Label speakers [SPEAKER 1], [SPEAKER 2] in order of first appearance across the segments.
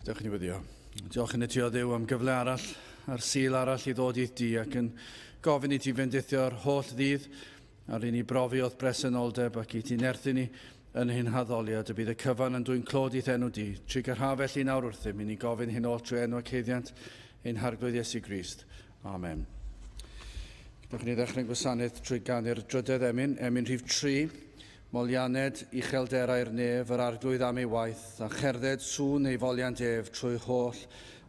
[SPEAKER 1] Diolch yn ei wyddio. Diolch yn y ti o Dduw am gyfle arall, a'r sil arall i ddod i'th di, ac yn gofyn i ti fendithio'r holl ddydd, ar un i brofi o'th bresenoldeb ac i ti'n erthyn ni yn hyn haddoliad, y bydd y cyfan yn dwy'n clod i'th enw di. Tri garhafell i nawr wrthym, i ni gofyn hyn ôl trwy enw ac heiddiant, ein harglwydd Iesu Grist. Amen. Gydwch ni ddechrau'n gwasanaeth trwy ganu'r drydydd emyn rhif 3, Molianed Uchelderau'r Nef, yr arglwydd am ei waith, a cherdded sŵn ei foliant ef trwy holl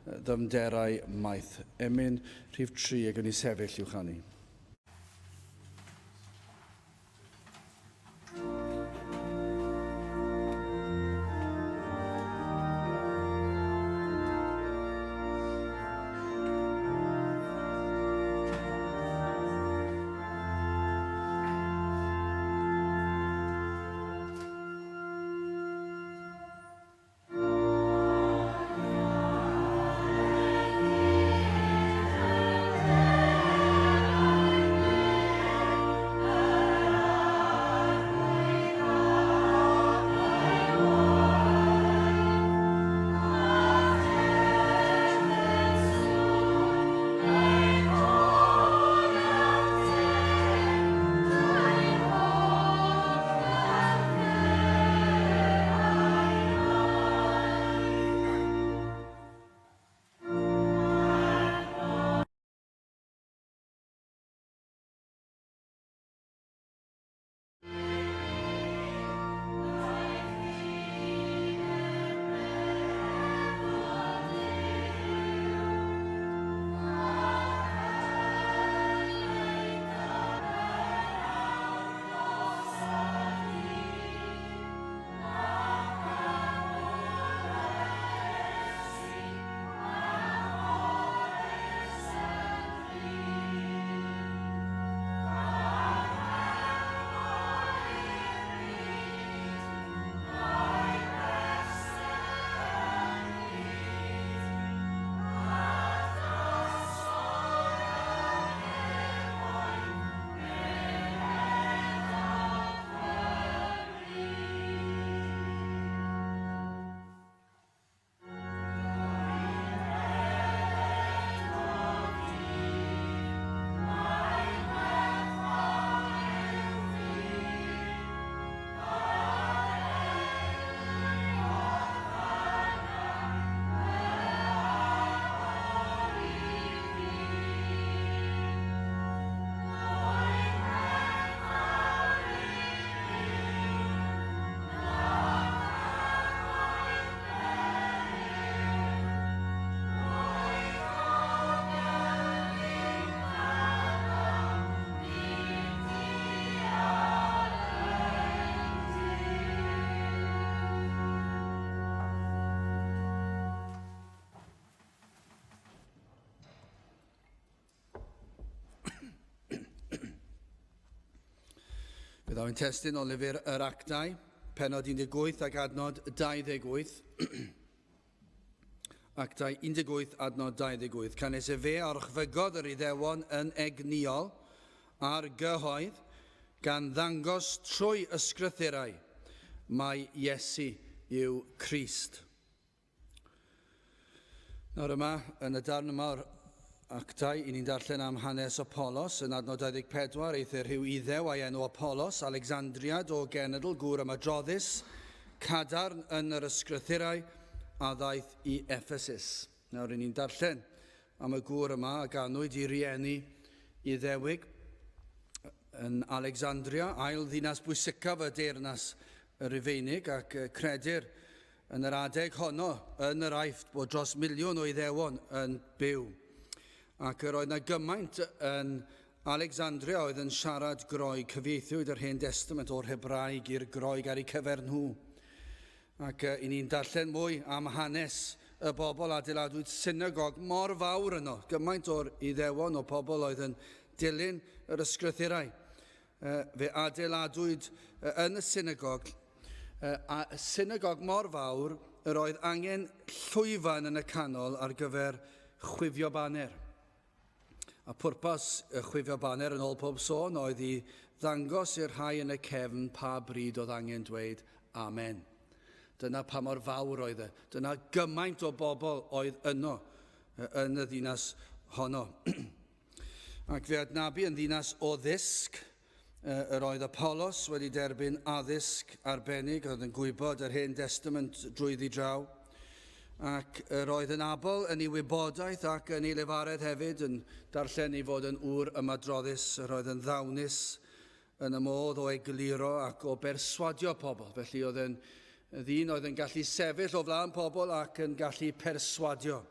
[SPEAKER 1] ddyfnderau maith. Emyn rhif 3 ag yn ei sefyll i'w chanu. Bydd o'n testyn o lyfr yr Actau, penod 18 ac adnod 28. Actau 18 adnod 28. Canes y fe orchfygodd yr Iddewon yn egniol a'r gyhoedd gan ddangos trwy ysgrythurau mae Iesu yw Crist. Nawr yma, yn y darn yma o'r Actau, i ni'n darllen am hanes Apollos yn adnod 24, eithir rhyw iddew a'i enw Apollos, Alexandriad o genedl gŵr yma droddus, cadarn yn yr ysgrythurau a ddaeth i Ephesus. Nawr, i ni'n darllen am y gŵr yma a ganwyd i rieni iddewig yn Alexandria, ail ddinas bwysicaf y deyrnas y Rufeinig ac credir yn yr adeg honno yn yr aifft bod dros 1,000,000 o iddewon yn byw. Ac yr oedd yna gymaint yn Alexandria oedd yn siarad Groeg, cyfieithiwyd yr Hen Testament o'r Hebraeg i'r Groeg ar eu cyfer nhw. Ac i ni'n darllen mwy am hanes y bobl adeiladwyd synagog mor fawr yno. Gymaint o'r iddewon o pobl oedd yn dilyn yr ysgrythurau. Fe adeiladwyd yn y synagog. A y synagog mor fawr, yr oedd angen llwyfan yn y canol ar gyfer chwifio baner. A pwrpas y chwifio baner yn ôl pob sôn oedd i ddangos i'r rhai yn y cefn pa bryd oedd angen dweud Amen. Dyna pa mor fawr oedd e. Dyna gymaint o bobl oedd yno yn y ddinas honno. Ac fe adnabu yn ddinas o ddisg, yr oedd Apollos wedi derbyn addysg arbennig, oedd yn gwybod yr Hen Testament drwyddi draw, ac yr oedd yn abol yn ei wybodaeth ac yn ei lefaredd hefyd, yn darllen ei fod yn ŵr ymadroddus, yr oedd yn ddawnus yn y modd o egluro ac o berswadio pobl. Felly oedd yn ddyn oedd yn gallu sefyll o flaen pobl ac yn gallu perswadio.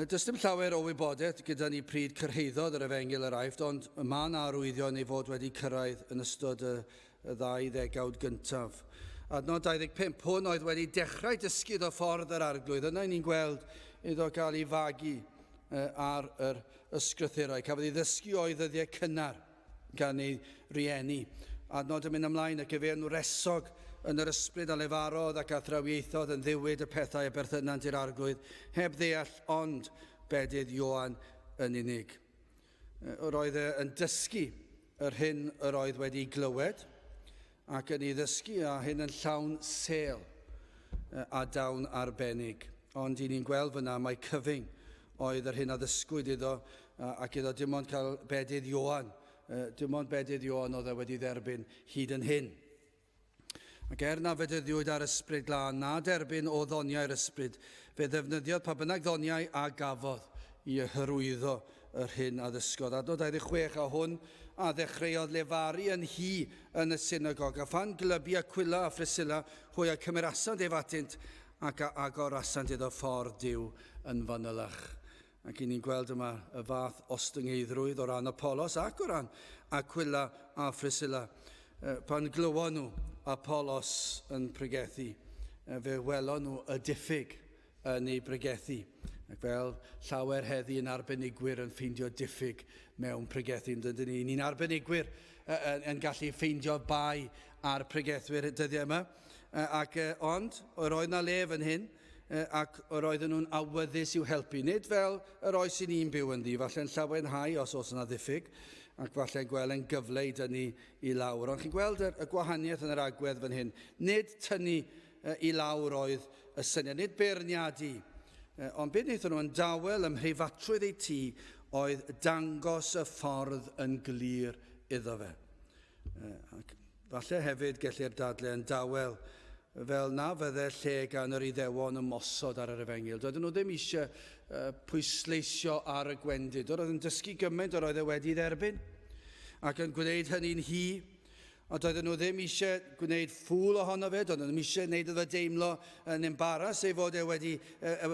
[SPEAKER 1] Does dim llawer o wybodaeth gyda ni pryd cyrhaeddodd yr Efengyl yr Aifft, ond mae yna arwyddion ei fod wedi cyrraedd yn ystod y 20 gyntaf. Adnod 25, hwn oedd wedi dechrau dysgu o ffordd yr arglwydd. Yna ni'n gweld iddo gael ei fagu ar yr ysgrythurau. Cafodd ei ddysgu o'i ddyddiau cynnar gan ei rieni. Adnod yn mynd ymlaen ac efe yn resog yn yr ysbryd a lefarodd ac athrawieithodd yn ddiwyd y pethau a berthynant i'r arglwydd, heb ddeall ond bedydd Ioan yn unig. Roedd yn dysgu yr hyn yr oedd wedi glywed, ac yn ei ddysgu a hyn yn llawn sel a dawn arbennig. Ond i ni'n gweld fyna mae cyfyng oedd yr hyn a ddysgwyd iddo, ac iddo dim ond cael bedydd Ioan. Dim ond bedydd Ioan oedd wedi dderbyn hyd yn hyn. Ac na fedyddiwyd ar ysbryd glân, na derbyn o ddoniau'r ysbryd, fe ddefnyddiodd pa bynnag ddoniau a gafodd i hyrwyddo yr hyn a ddysgodd. Adnod 26 a hwn a ddechreuodd lefaru yn hi yn y synagog. A phan glybu Aquila a Phriscilla, hwy a cymerasant ef atynt ac agor asant iddo ffordd Duw yn fanylach. Ac i ni'n gweld yma y fath ostyngeidrwydd o ran Apollos ac o ran Aquila a Phriscilla. Pan glywon nhw Apollos yn pregethu, fe welon nhw y diffyg yn ei pregethu. Ac fel llawer heddi yn arbenigwyr yn ffeindio diffyg mewn pregethu. Ni'n arbenigwyr yn gallu ffeindio bai ar pregethwyr dyddiau yma. Ond yr oedd na lef yn hyn, ac yr oedden nhw'n awyddus i'w helpu. Nid fel yr oes i ni'n byw yn ddi, falle'n llawenhau os oes yna diffyg, ac falle'n gweld yn gyfle i dynnu i lawr. Ond chi'n gweld y gwahaniaeth yn yr agwedd fan hyn. Nid tynnu i lawr oedd y syniad, nid beirniadu. Ond beth wnaethon nhw yn dawel ym mhreifatrwydd ei tŷ oedd dangos y ffordd yn glir iddo fe. Falle hefyd gellir dadle yn dawel fel na fydde lle gan yr Iddewon ymosod ar yr Efengyl. Doedden nhw ddim eisiau pwysleisio ar y gwendid. Oedd yn dysgu gymaint o'r oedd e wedi dderbyn ac yn gwneud hynny'n hi. A doedden nhw ddim eisiau gwneud ffwl ohono fe. Doedden nhw ddim eisiau gwneud iddo deimlo yn embaras ei fod e wedi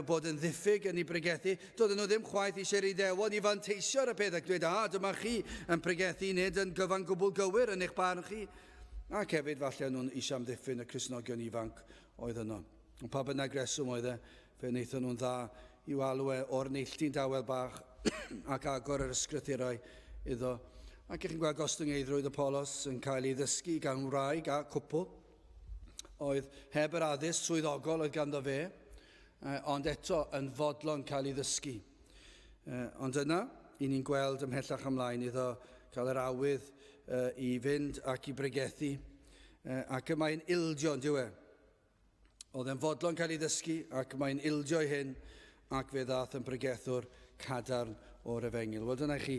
[SPEAKER 1] bod yn ddiffyg yn ei bregethu. Doedden nhw ddim chwaith eisiau'r Iddewon i fanteisio ar y peth ac dweud, dyma chi yn pregethu nid yn gyfan gwbl gywir yn eich barn chi. Ac hefyd falle nhw'n eisiau amddiffyn y Cristnogion ifanc oedd yno. Ond pa bynnag reswm oedd e, fe wnaethon nhw'n dda i'w alw o'r neilltu'n dawel bach ac agor yr ysgrythurau iddo. Ac chi'n gweld gostyngeidrwydd Apollos yn cael ei ddysgu gan wraig a cwpl. Oedd heb yr addysg swyddogol oedd ganddo fe, ond eto yn fodlon cael ei ddysgu. Ond yna, i ni'n gweld ymhellach ymlaen iddo cael yr awydd i fynd ac i bregethu, ac mae'n ildio yn diwe. Oedd e'n fodlon cael ei ddysgu ac mae'n ildio i hyn ac fe ddath yn bregethwr cadarn o'r Efengyl. Wel, dyna chi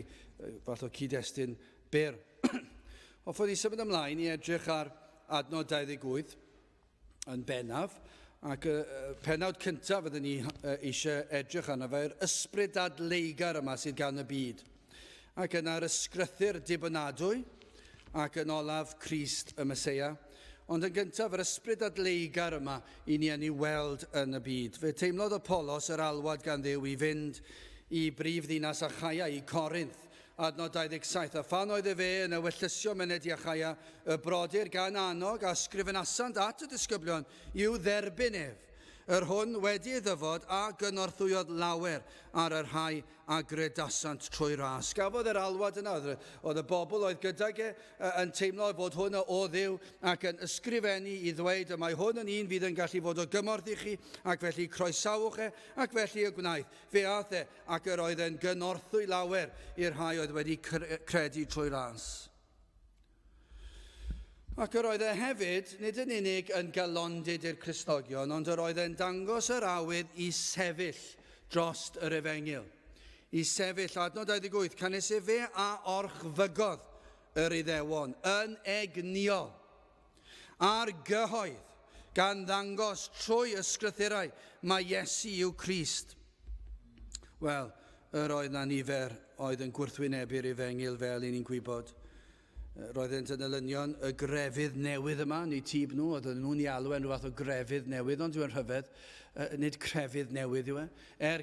[SPEAKER 1] fath o cyd-destun byr. Hoffwn i symud ymlaen i edrych ar adnod 28 yn bennaf, ac penawd cyntaf fydden ni eisiau edrych arno fe'r ysbryd dadleugar yma sydd gan y byd. Ac yna'r ysgrythyr dibynadwy, ac yn olaf Crist y Meseia. Ond yn gyntaf, yr ysbryd adleigar yma i ni yn ei weld yn y byd. Fe teimlodd Apollos yr alwad gan Dduw i fynd i brifddinas Achaia, i Corinth, adnod 27. A phan oedd fe yn ewyllysio myned i Achaia, y brodyr gan annog a sgrifenasant at y disgyblion i'w dderbyn ef. Yr hwn wedi ei ddyfod a gynorthwyodd lawer ar yr rhai a gredasant trwy ras. Gafodd yr alwad yna, oedd y bobl oedd gydag yn teimlo fod hwn o Dduw ac yn ysgrifennu i ddweud y mae hwn yn un fydd yn gallu fod o gymorth i chi ac felly croesawch ac felly y gwnaeth. Fe ath ac yr oedd yn gynorthwy lawer i'r rhai oedd wedi credu trwy ras. Ac yr oedd e hefyd, nid yn unig yn galondid i'r Cristnogion, ond yr oedd e'n dangos yr awydd i sefyll drost yr Efengyl. I sefyll, adnod 28, canes e fe a orchfygodd yr Iddewon yn egnio a'r gyhoedd gan ddangos trwy ysgrythurau mae Iesu yw Crist. Wel, yr oedd na nifer oedd yn gwrthwynebu'r Efengyl fel i ni'n gwybod. Roeddent yn olynion y grefydd newydd yma, neu tîb nhw, oedd nhw'n ei alw rhyw fath o grefydd newydd, ond dwi'n rhyfedd, nid crefydd newydd yw e.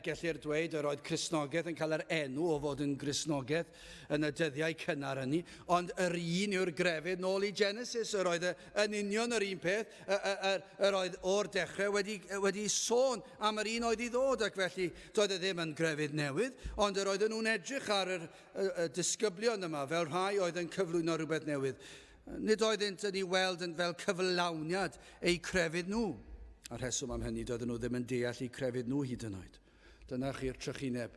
[SPEAKER 1] Gellir dweud yr oedd Cristnogaeth yn cael yr enw o fod yn Gristnogaeth yn y dyddiau cynnar hynny, ond yr un yw'r grefydd nôl i Genesis, yr oedd yn union yr un peth, yr oedd o'r dechrau wedi sôn am yr un oedd i ddod, ac felly doedd e ddim yn grefydd newydd, ond yr oedd nhw'n edrych ar y disgyblion yma fel rhai oedd yn cyflwyno rhywbeth newydd. Nid oeddent yn ei weld yn fel cyflawniad eu crefydd nhw. A'r rheswm am hynny, doedden nhw ddim yn deall eu crefydd nhw hyd yn oed. Dyna chi'r trychineb.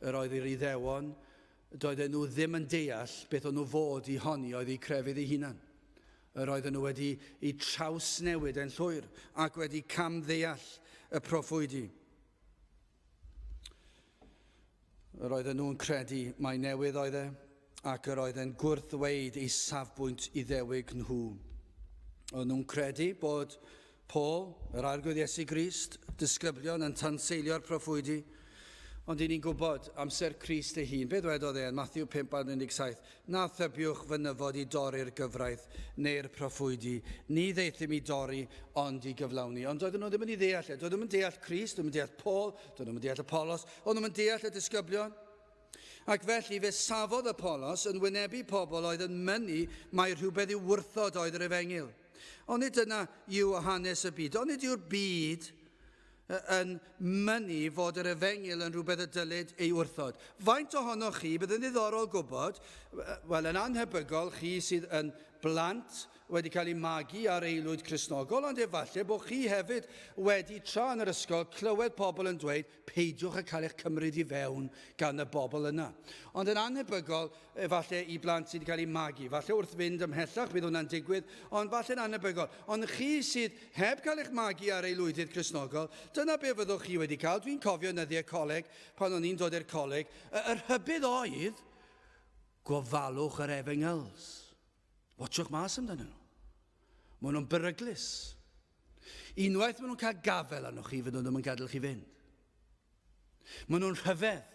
[SPEAKER 1] Yr oedd i'r Iddewon, doedden nhw ddim yn deall beth o'n nhw fod i honni oedd eu crefydd eu hunan. Yr oedden nhw wedi eu trawsnewid yn llwyr ac wedi camddeall y proffwydi. Yr oedden nhw'n credu mai newydd oedd e, ac yr oedd e'n gwrthweud eu safbwynt Iddewig nhw. Oedd nhw'n credu bod Paul, yr arglwydd Iesu Grist, disgyblion yn tanseilio'r proffwydi, ond i ni'n gwybod amser Crist ei hun. Beth wedodd e yn Matthew 5:17? Na thybiwch fy nyfod i dorri'r gyfraith neu'r proffwydi, ni ddeithim i dorri ond i gyflawni. Ond doedden nhw ddim yn ei ddeall e. Doedden nhw ddim yn deall Crist, doedden nhw ddim yn deall Paul, doedden nhw ddim yn deall Apollos, ond nhw'n deall y disgyblion. Ac felly fe safodd Apollos yn wynebu pobl oedd yn mynnu mae rhywbeth i'w wrthod oedd yr Efengyl. Ond nid yna yw hanes y byd, ond nid yw'r byd yn mynnu fod yr Efengyl yn rhywbeth y dylid ei wrthod. Faint ohonoch chi bydd yn ddiddorol gwybod, wel yn anhebygol chi sydd yn blant wedi cael ei magu ar aelwyd Cristnogol, ond efallai bod chi hefyd wedi tra yn yr ysgol clywed pobl yn dweud peidiwch â cael eich cymryd i fewn gan y bobl yna. Ond yn anhebygol, efallai i blant sydd wedi cael ei magu, falle wrth fynd ymhellach bydd hwnna'n digwydd, ond falle'n anhebygol. Ond chi sydd heb cael eich magu ar aelwydydd Cristnogol, dyna be fyddwch chi wedi cael. Dwi'n cofio nyddiau coleg, pan o'n i'n dod i'r coleg, yr hybydd oedd gofalwch yr Efengyls. Watchwch mas amdano nhw. Maen nhw'n beryglus. Unwaith maen nhw'n cael gafel arnoch chi, fydd nhw ddim yn gadael chi fynd. Maen nhw'n rhyfedd.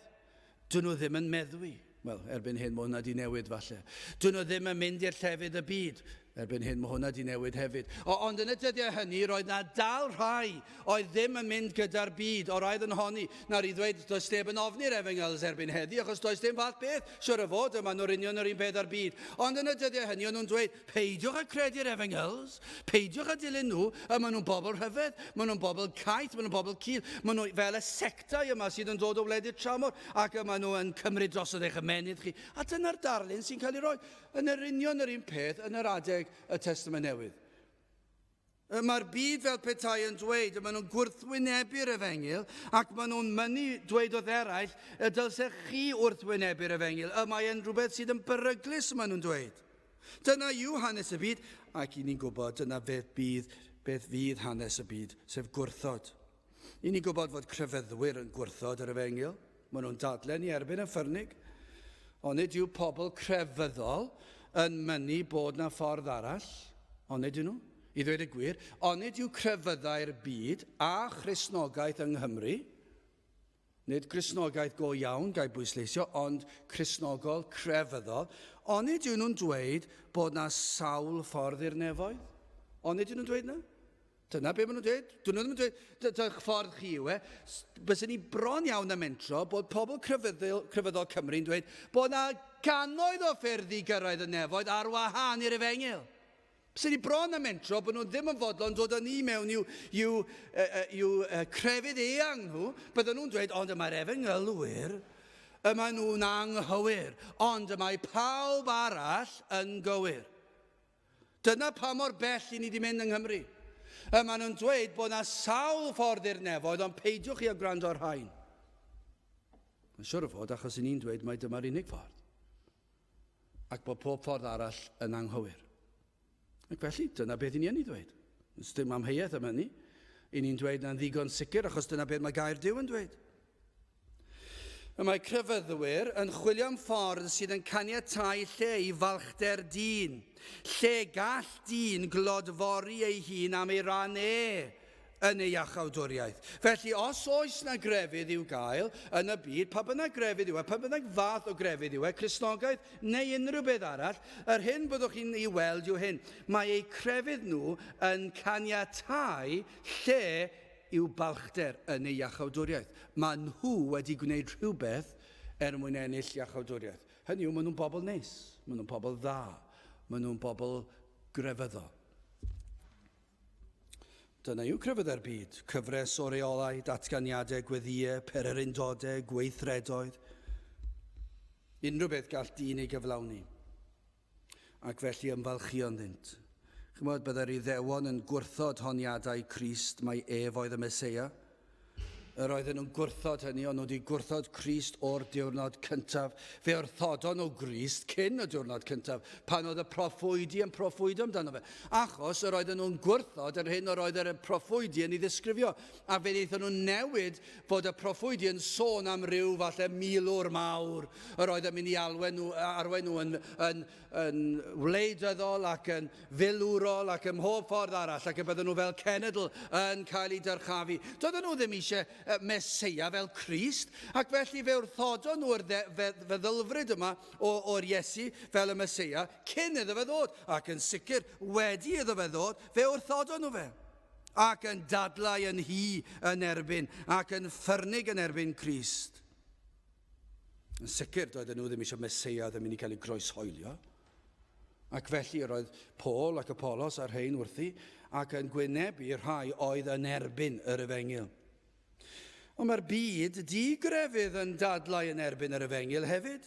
[SPEAKER 1] Dyn nhw ddim yn meddwi. Wel, erbyn hyn mae hwnna di newid falle. Dyn nhw ddim yn mynd i'r llefydd y byd. Erbyn hyn mae hwnna di newid hefyd. Ond yn y dyddiau hynny, roedd na dal rhai oedd ddim yn mynd gyda'r byd o'r oedd yn honni. Nawr i ddweud, does neb yn ofni'r Efengyls erbyn heddi, achos does dim fath beth. Siwr o fod, yma nhw'r union yr un peth ar byd. Ond yn y dyddiau hynny, o'n nhw'n dweud, peidiwch â credu'r Efengyls, peidiwch â dilyn nhw, maen nhw'n bobl rhyfedd, maen nhw'n bobl caeth, maen nhw'n bobl cil, maen nhw fel y sectau yma sydd yn dod o wledydd tramor, ac maen nhw yn cymryd drosodd eich ymenydd chi. A dyna'r darlun sy'n cael ei roi yn yr union yr un peth yn yr adeg y Testament Newydd. Mae'r byd fel petai yn dweud, maen nhw'n gwrthwynebu'r Efengyl, ac maen nhw'n mynnu dweud oedd eraill, y dylsech chi wrthwynebu'r Efengyl, mae'n rhywbeth sydd yn beryglus, maen nhw'n dweud. Dyna yw hanes y byd, ac i ni'n gwybod dyna beth fydd hanes y byd, sef gwrthod. I ni'n gwybod fod crefyddwyr yn gwrthod yr Efengyl, maen nhw'n dadlen i erbyn y ffyrnig, ond nid yw pobl crefyddol yn mynnu bod na ffordd arall, ond nid yw nhw, i ddweud y gwir, ond nid yw crefyddau'r byd a Christnogaeth yng Nghymru, nid Christnogaeth go iawn gael bwysleisio, ond Christnogol crefyddol, ond nid yw nhw'n dweud bod na sawl ffordd i'r nefoedd, ond nid yw nhw'n dweud na. Dyna be maen nhw'n dweud. Dyn nhw ddim yn dweud, dych ffordd chi yw e. Bysyn ni bron iawn am mentro bod pobl crefyddol Cymru'n dweud bod na gannoedd o ffyrdd i gyrraedd y nefoedd ar wahân i'r Efengyl. Bysyn ni bron am mentro bod nhw ddim yn fodlon dod â ni mewn i'w crefydd eang nhw, bydden nhw'n dweud, ond yma'r Efengylwyr, yma nhw'n anghywir, ond yma pawb arall yn gywir. Dyna pa mor bell i ni di mynd yng Nghymru. Maen nhw'n dweud bod yna sawl ffordd i'r nefoedd, ond peidiwch chi a gwrando ar rhain. Mae'n siŵr o fod, achos ni'n dweud mai dyma'r unig ffordd. Ac bod pob ffordd arall yn anghywir. Ac felly, dyna beth i ni yn ei ddweud. Ys dim amheuaeth am hynny. I ni'n dweud na'n ddigon sicr, achos dyna beth mae gair Duw yn dweud. Mae crefyddwyr yn chwilio am ffordd sydd yn caniatáu lle i falchder dyn. Lle gall dyn glodfori ei hun am ei ran yn ei achawdwriaeth. Felly, os oes na grefydd i'w gael yn y byd, pa bynnag grefydd yw e, pa bynnag fath o grefydd yw e, Cristnogaeth neu unrhyw beth arall, yr hyn byddwch chi'n ei weld yw hyn. Mae eu crefydd nhw yn caniatáu lle i'w balchder yn ei iachawdwriaeth. Mae nhw wedi gwneud rhywbeth mwyn ennill iachawdwriaeth. Hynny yw, maen nhw'n bobl neis, maen nhw'n bobl dda, maen nhw'n bobl grefyddol. Dyna yw crefydd ar byd, cyfres o reolau, datganiadau, gweddiau, pererindodau, gweithredoedd. Unrhyw beth gall dyn ei gyflawni. Ac felly ymfalchio'n ddynt. Chymod, byddai'r Iddewon yn gwrthod honiadau Crist mai ef oedd y Meseia. Yr oedden nhw'n gwrthod hynny, ond nhw wedi gwrthod Crist o'r diwrnod cyntaf. Fe wrthodon o Grist cyn y diwrnod cyntaf, pan oedd y proffwydi yn proffwydo amdano fe. Achos yr oedden nhw'n gwrthod yr hyn yr oedd y proffwydi yn ei ddisgrifio. A fe wnaethon nhw'n newid fod y proffwydi yn sôn am ryw falle milwr mawr. Yr oedd yn mynd i arwen nhw yn wleidyddol ac yn filwrol ac ym mhob ffordd arall, ac y bydden nhw fel cenedl yn cael ei dyrchafu. Doedden nhw ddim eisiau Meseia fel Crist, ac felly fe wrthodon nhw'r feddylfryd yma o'r Iesu fel y Meseia cyn iddo fe ddod, ac yn sicr wedi iddo fe ddod, fe wrthodon nhw fe, ac yn dadlau yn hi yn erbyn, ac yn ffyrnig yn erbyn Crist. Yn sicr doedden nhw ddim eisiau Meseia ddim yn cael ei groeshoelio, ac felly roedd Paul ac Apollos a'r rhain wrthi, ac yn gwynebu rhai oedd yn erbyn yr Efengyl. Ond mae'r byd digrefydd yn dadlau yn erbyn yr Efengyl hefyd.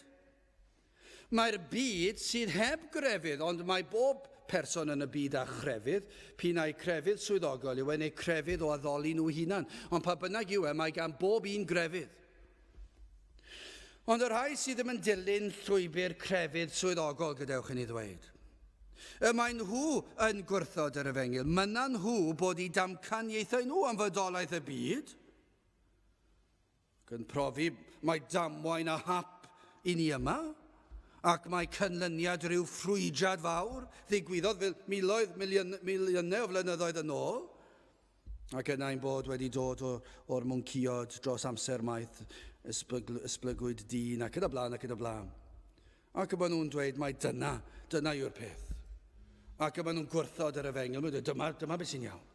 [SPEAKER 1] Mae'r byd sydd heb grefydd, ond mae bob person yn y byd â chrefydd, pinau crefydd swyddogol yw neu crefydd o addoli nhw hunan. Ond pa bynnag yw mae gan bob un grefydd. Ond yr rhai sydd ddim yn dilyn llwybr crefydd swyddogol, gadewch yn ei ddweud. Mae nhw yn gwrthod yr Efengyl. Myna nhw bod eu damcaniaethau nhw am fodolaeth y byd. Yn profi mae damwain a hap i ni yma, ac mae cynlyniad rhyw ffrwydiad fawr, ddigwyddodd fel miliynau o flynyddoedd yn ôl, ac yna'n bod wedi dod o'r mwnciod dros amser maith, ysblygwyd dyn, ac yn y blaen, ac yn y blaen. Ac yma nhw'n dweud mai dyna yw'r peth. Ac yma nhw'n gwrthod yr Efengyl, dyma beth sy'n iawn.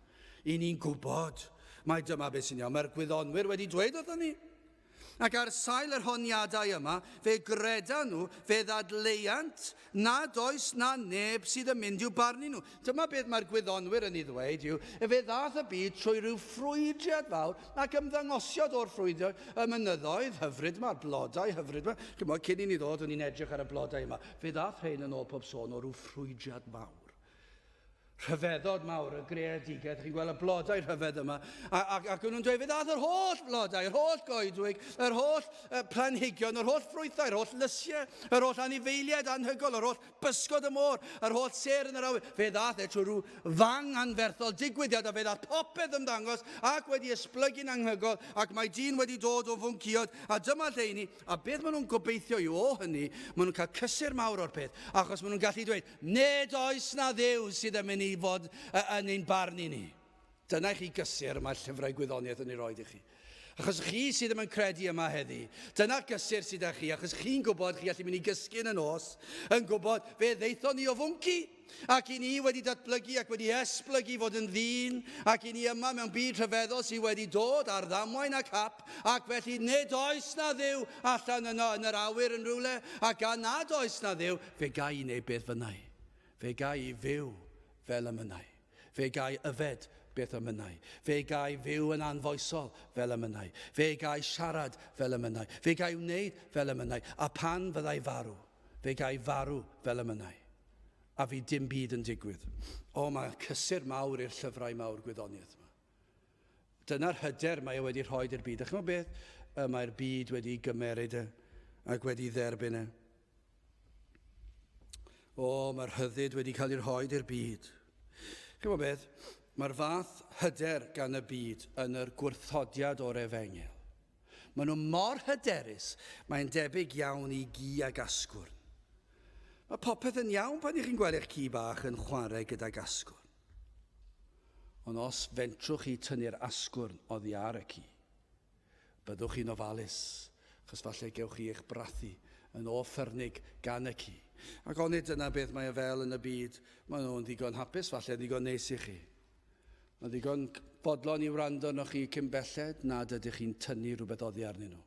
[SPEAKER 1] I ni'n gwybod mai dyma beth sy'n iawn. Mae'r gwyddonwyr wedi dweud wrthon ni. Ac ar sail yr honiadau yma, fe greda nhw, fe ddadleuant, nad oes na neb sydd yn mynd i'w barnu nhw. Dyma beth mae'r gwyddonwyr yn ei ddweud yw, fe ddath y byd trwy rhyw ffrwydiad fawr, ac ymddangosiad o'r ffrwydiad y mynyddoedd hyfryd yma, blodau hyfryd yma. Cyn i ni ddod, o'n i'n edrych ar y blodau yma. Fe ddath rhain yn ôl pob sôn o rhyw ffrwydiad mawr. Rhyfeddod mawr, y greadigaeth, chi'n gweld y blodau rhyfedd yma, ac nhw'n dweud, fe ddath yr holl blodau, yr holl goedwig, yr holl planhigion, yr holl ffrwythau, yr holl lysiau, yr holl anifeiliaid anhygol, yr holl bysgod y môr, yr holl ser yn yr awyr, fe ddath trwy rhyw fang anferthol digwyddiad, a fe ddath popeth ymddangos, ac wedi esblygu'n anhygol, ac mae dyn wedi dod o fwnciod, a dyma lleini, a beth maen nhw'n gobeithio i o hynny, maen nhw'n cael cysur mawr o'r peth, achos maen nhw'n gallu dweud, nid oes na Dduw sydd yn mynd i fod yn ein barn i ni. Dyna chi gysur mae'r llyfrau gwyddoniaeth yn ei roed i chi. Achos chi sydd ddim yn credu yma heddi, dyna gysur sydd â chi, achos chi'n gwybod chi allu mynd i gysgu yn y nos, yn gwybod fe ddeithon ni o fwnci, ac i ni wedi datblygu ac wedi esblygu fod yn ddyn, ac i ni yma mewn byd rhyfeddol sydd wedi dod ar ddamwain ac hap, ac felly nid oes na Dduw allan yn yr awyr yn rhywle, ac a nad oes na Dduw, fe gai i wneud beth fynnau. Fe gai i fyw fel y mynnau. Fe gai yfed beth y mynnau. Fe gai fyw yn anfoesol fel y mynnau. Fe gai siarad fel y mynnau. Fe gai wneud fel y mynnau. A pan fyddai farw, fe gai farw fel y mynnau. A fi dim byd yn digwydd. Mae cysur mawr i'r llyfrau mawr gwyddoniaeth yma. Dyna'r hyder mae wedi rhoi i'r byd. Ych chi'n beth? Mae'r byd wedi gymeryd ac wedi dderbyn. Mae'r hyddid wedi cael ei rhoi i'r byd. Chi'n gwybod beth? Mae'r fath hyder gan y byd yn yr gwrthodiad o'r Efengil. Maen nhw mor hyderus, mae'n debyg iawn i gi ag asgwrn. Mae popeth yn iawn pan i chi'n gweld eich ci bach yn chwarae gyda'r asgwrn. Ond os fentrwch chi tynnu'r asgwrn oddi ar y ci, byddwch chi'n ofalus, achos falle gewch chi eich brathu yn offyrnig gan y ci. Ac onid dyna beth mae fel yn y byd, maen nhw'n ddigon hapus, falle ddigon neis i chi. Mae'n ddigon bodlon i wrando arnoch chi cyn belled nad ydych chi'n tynnu rhywbeth oddi arnyn nhw.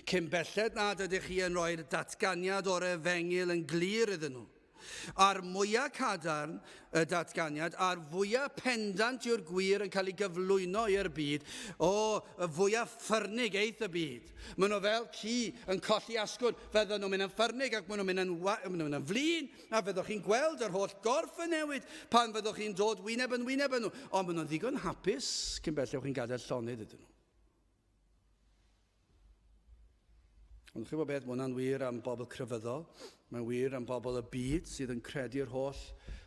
[SPEAKER 1] Cyn belled nad ydych chi yn rhoi'r datganiad o'r Efengil yn glir iddyn nhw. A'r mwyaf cadarn y datganiad, a'r fwyaf pendant yw'r gwir yn cael ei gyflwyno i'r byd, o fwyaf ffyrnig eith y byd. Maen nhw fel ci yn colli asgwrn, fydden nhw'n mynd yn ffyrnig ac maen nhw'n mynd yn flin, a fyddwch chi'n gweld yr holl gorff yn newid pan fyddwch chi'n dod wyneb yn nhw. Ond maen nhw'n ddigon hapus cyn belled chi'n gadael llonydd ydyn nhw. Ond chi'n gwybod beth, mae hwnna'n wir am bobl crefyddol, mae'n wir am bobl y byd sydd yn credu'r holl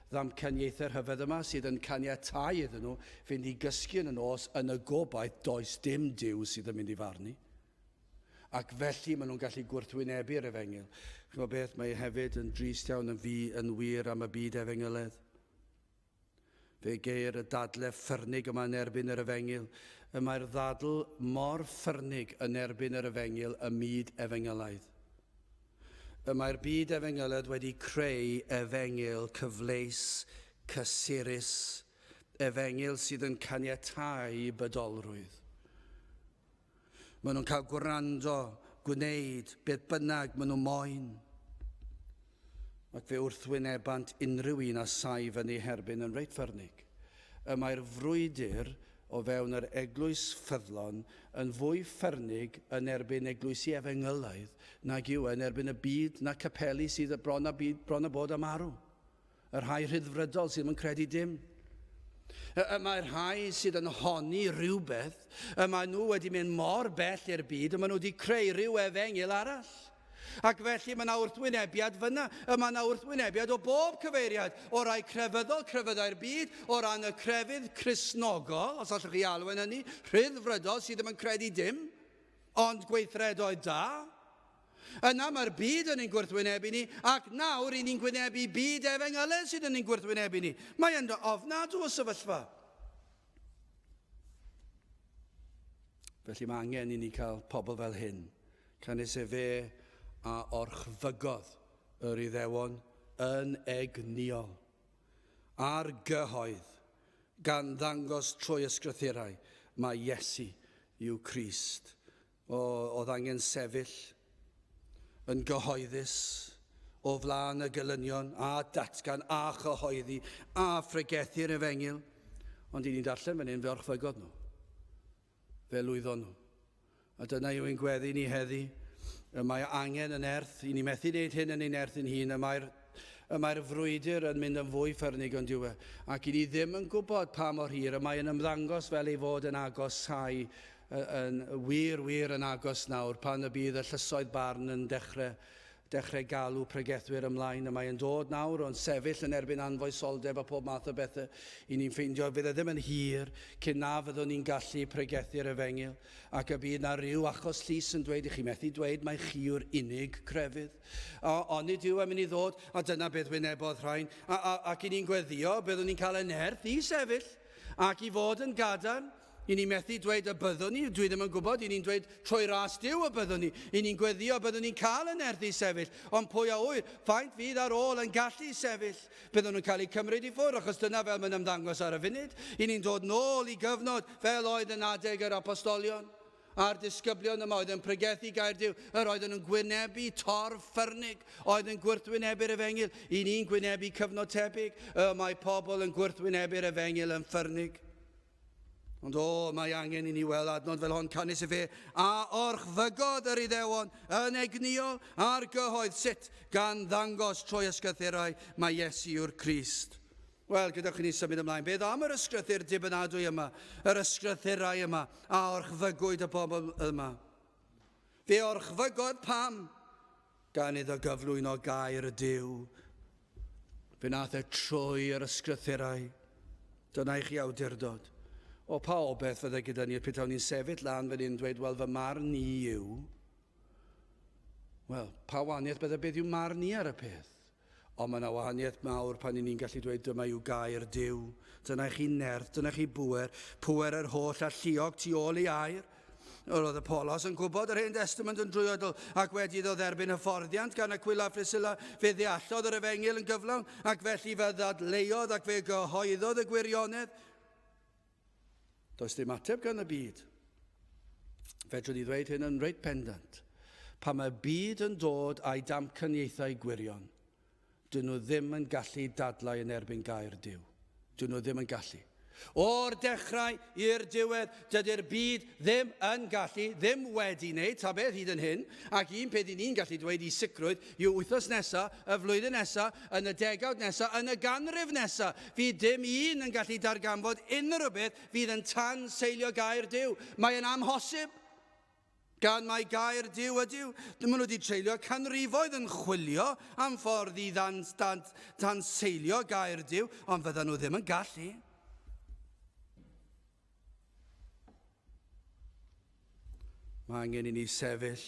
[SPEAKER 1] ddamcaniaethau'r hyfedd yma, sydd yn caniatáu iddyn nhw fynd i gysgu yn y nos yn y gobaith does dim Duw sydd yn mynd i farnu. Ac felly maen nhw'n gallu gwrthwynebu'r Efengil. Chi'n gwybod beth, mae hefyd yn drist iawn yn wir am y byd Efengilaidd. Fe geir y dadle ffyrnig yma yn erbyn yr Efengil, mae'r ddadl mor ffyrnig yn erbyn yr Efengil y myd Efengilaidd. Mae'r byd Efengilaidd wedi creu Efengil cyfleus, cysurus, Efengil sydd yn caniatáu bydolrwydd. Maen nhw'n cael gwrando, gwneud, beth bynnag maen nhw moyn. Ac fe wrthwynebant unrhyw un a saif yn ei herbyn yn reit ffyrnig. Mae'r frwydr o fewn yr eglwys ffyddlon yn fwy ffyrnig yn erbyn eglwysi Efengilaidd nag yw yn erbyn y byd na capeli sydd bron a bod am arw. Yr rhai rhyddfrydol sydd yn credu dim. Mae'r rhai sydd yn honni rhywbeth, maen nhw wedi mynd mor bell i'r byd, a maen nhw wedi creu rhyw Efengil arall. Ac felly mae yna wrthwynebiad fyna. Mae yna wrthwynebiad o bob cyfeiriad, o rai crefyddau'r byd, o ran y crefydd Cristnogol, os allwch chi alw yn hynny, rhyddfrydol sydd ddim yn credu dim, ond gweithredoedd da. Yna mae'r byd yn ein gwrthwynebu ni, ac nawr i ni'n gwynebu byd Efengilaidd sydd yn ein gwrthwynebu ni. Mae yn ofnadw o sefyllfa. Felly mae angen i ni cael pobl fel hyn, canis e fe a orchfygodd yr Iddewon yn egniol a'r gyhoedd gan ddangos trwy ysgrythurau mae Iesu yw Crist. Oedd angen sefyll yn gyhoeddus o flaen y gelynion a datgan a chyhoeddi a phregethu'r Efengil, ond i ni'n darllen fan hyn fe orchfygodd nhw, fe lwyddon nhw. A dyna yw ein gweddi ni heddi. Mae angen yn erth, i ni methu wneud hyn yn ein erth yn hun, mae'r frwydr yn mynd yn fwy ffyrnig ond diwe. Ac i ni ddim yn gwybod pa mor hir, mae'n ymddangos fel ei fod yn agosau, yn wir yn agos nawr, pan y bydd y llysoedd barn yn dechrau galw pregethwyr ymlaen, a mae'n dod nawr o'n sefyll yn erbyn anfoesoldeb a pob math o bethau. I ni'n ffeindio fydd e ddim yn hir cyn na fyddwn ni'n gallu pregethu'r Efengil, ac y bydd na ryw achos llys yn dweud, i chi methu dweud mae chi yw'r unig crefydd. Ond nid yw yn mynd i ddod, a dyna beth wynebodd rhain, ac i ni'n gweddio byddwn ni'n cael yn erth i sefyll ac i fod yn gadarn. I ni'n methu dweud y byddwn ni, dwi ddim yn gwybod, i ni'n dweud trwy ras Duw y byddwn ni. I ni'n gweddio byddwn ni'n cael yn erth i sefyll, ond pwy a wyr, faint fydd ar ôl yn gallu sefyll. Byddwn nhw'n cael eu cymryd i ffwrdd, achos dyna fel mae'n ymddangos ar y funud. I ni'n dod nôl i gyfnod fel oedd yn adeg yr apostolion. A'r disgyblion yma oedd yn pregethu gair Duw, yr oedd yn gwynebu torf ffyrnig, oedd yn gwrthwynebu'r Efengil. I ni'n gwynebu cyfnod tebyg, mae pobl yn gwrthwynebu'r Efengil yn ffyrnig. Ond mae angen i ni weld adnod fel hon, canis y fe, a orchfygodd yr Iddewon yn egniol a'r gyhoedd sut gan ddangos trwy ysgrythurau mae Iesu yw'r Crist. Wel, gyda'ch ni symud ymlaen. Beth am yr ysgrythur dibynadwy yma, yr ysgrythurau yma, a orchfygwyd y bobl yma? Fe orchfygodd pam? Gan iddo gyflwyno gair y Duw. Fe nath e trwy yr ysgrythurau. Dyna I chi awdurdod. O pa obeth fydde gyda ni pryd awn ni'n sefyll lan fan hyn dweud, wel, fy marn ni yw. Wel, pa wahaniaeth bydde beth yw marn ni ar y peth? Ond mae yna wahaniaeth mawr pan ni'n gallu dweud dyma yw gair Duw. Dyna chi nerth, dyna chi pŵer yr holl a lluog tu ôl I air. Roedd y Polos yn gwybod yr Hen Testament yn drwyadl ac wedi iddo dderbyn hyfforddiant gan y Aquila a Priscilla fe ddeallodd yr Efengyl yn gyflawn ac felly fe ddadleodd ac fe gyhoeddodd y gwirionedd. Does dim ateb gan y byd. Fedrwn ni ddweud hyn yn reit pendant. Pan mae byd yn dod a'i damcaniaethau gwirion, dyn nhw ddim yn gallu dadlau yn erbyn gair Duw. Dyn nhw ddim yn gallu. O'r dechrau i'r diwedd, dydy'r byd ddim yn gallu, ddim wedi wneud, ta beth hyd yn hyn, ac un peth I ni'n gallu dweud I sicrwydd yw wythnos nesaf, y flwyddyn nesaf, yn y degawd nesaf, yn y ganrif nesaf. Fydd dim un yn gallu darganfod unrhyw beth fydd yn tan seilio gair Duw. Mae yn amhosib. Gan mae gair Duw ydyw. Maen nhw wedi treulio canrifoedd yn chwilio am ffordd I danseilio gair Duw, ond fyddan nhw ddim yn gallu. Mae angen I ni sefyll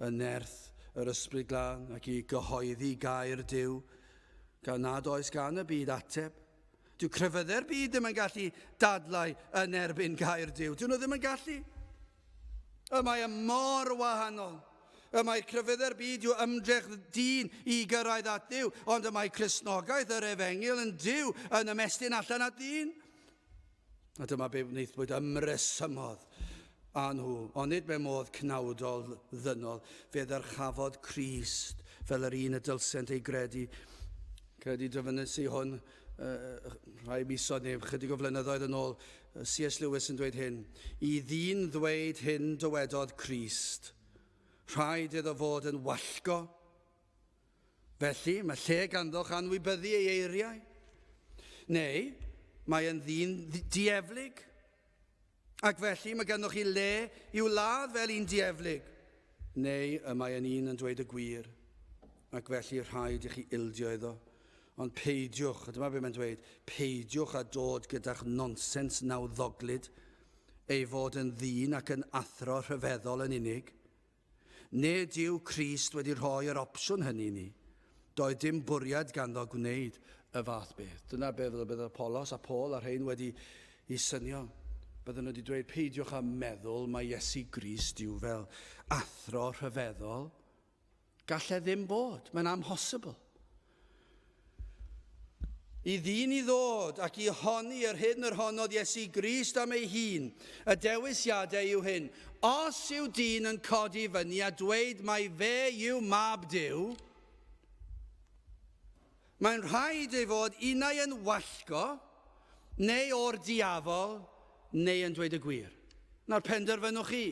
[SPEAKER 1] yn nerth yr ysbryd glân ac I gyhoeddi gair Duw, gan nad oes gan y byd ateb. Dyw crefyddau'r byd ddim yn gallu dadlau yn erbyn gair Duw. Dyn nhw ddim yn gallu. Mae mor wahanol. Mae crefyddau'r byd yw ymdrech dyn I gyrraedd at Duw, ond mae Cristnogaeth yr Efengyl yn Duw yn ymestyn allan at dyn. A dyma be wneithbwyd ymresymodd a nhw, ond nid mewn modd cnawdol ddynol, fe ddyrchafod Crist fel yr un y dylsent ei gredu. Credu dyfynnes I hwn rhai misoedd neu chydig o flynyddoedd yn ôl, C.S. Lewis yn dweud hyn, I ddyn ddweud hyn dywedodd Crist, rhaid iddo fod yn wallgo. Felly, mae lle ganddoch anwybyddu ei eiriau. Neu, mae yn ddyn dieflig. Ac felly mae ganddoch chi le i'w ladd fel un dieflig. Neu y mae yn dweud y gwir. Ac felly rhaid I chi ildio iddo. Ond peidiwch, dyma be mae'n dweud, peidiwch a dod gyda'ch nonsens nawddoglyd, ei fod yn ddyn ac yn athro rhyfeddol yn unig. Nid yw Crist wedi rhoi yr opsiwn hynny I ni. Doedd dim bwriad ganddo gwneud y fath beth. Dyna be fydde Polos a Paul a'r rhain wedi I synio. Bydden nhw wedi dweud, peidiwch a meddwl mae Iesu Grist yw fel athro rhyfeddol. Gallai ddim bod. Mae'n amhosibl. I ddyn I ddod ac I honni yr hyn yr honnodd Iesu Grist am ei hun, y dewisiadau yw hyn. Os yw dyn yn codi fyny a dweud mai fe yw mab Duw, mae'n rhaid ei fod unau yn wallgo, neu o'r diafol, neu yn dweud y gwir. Nawr penderfynwch chi.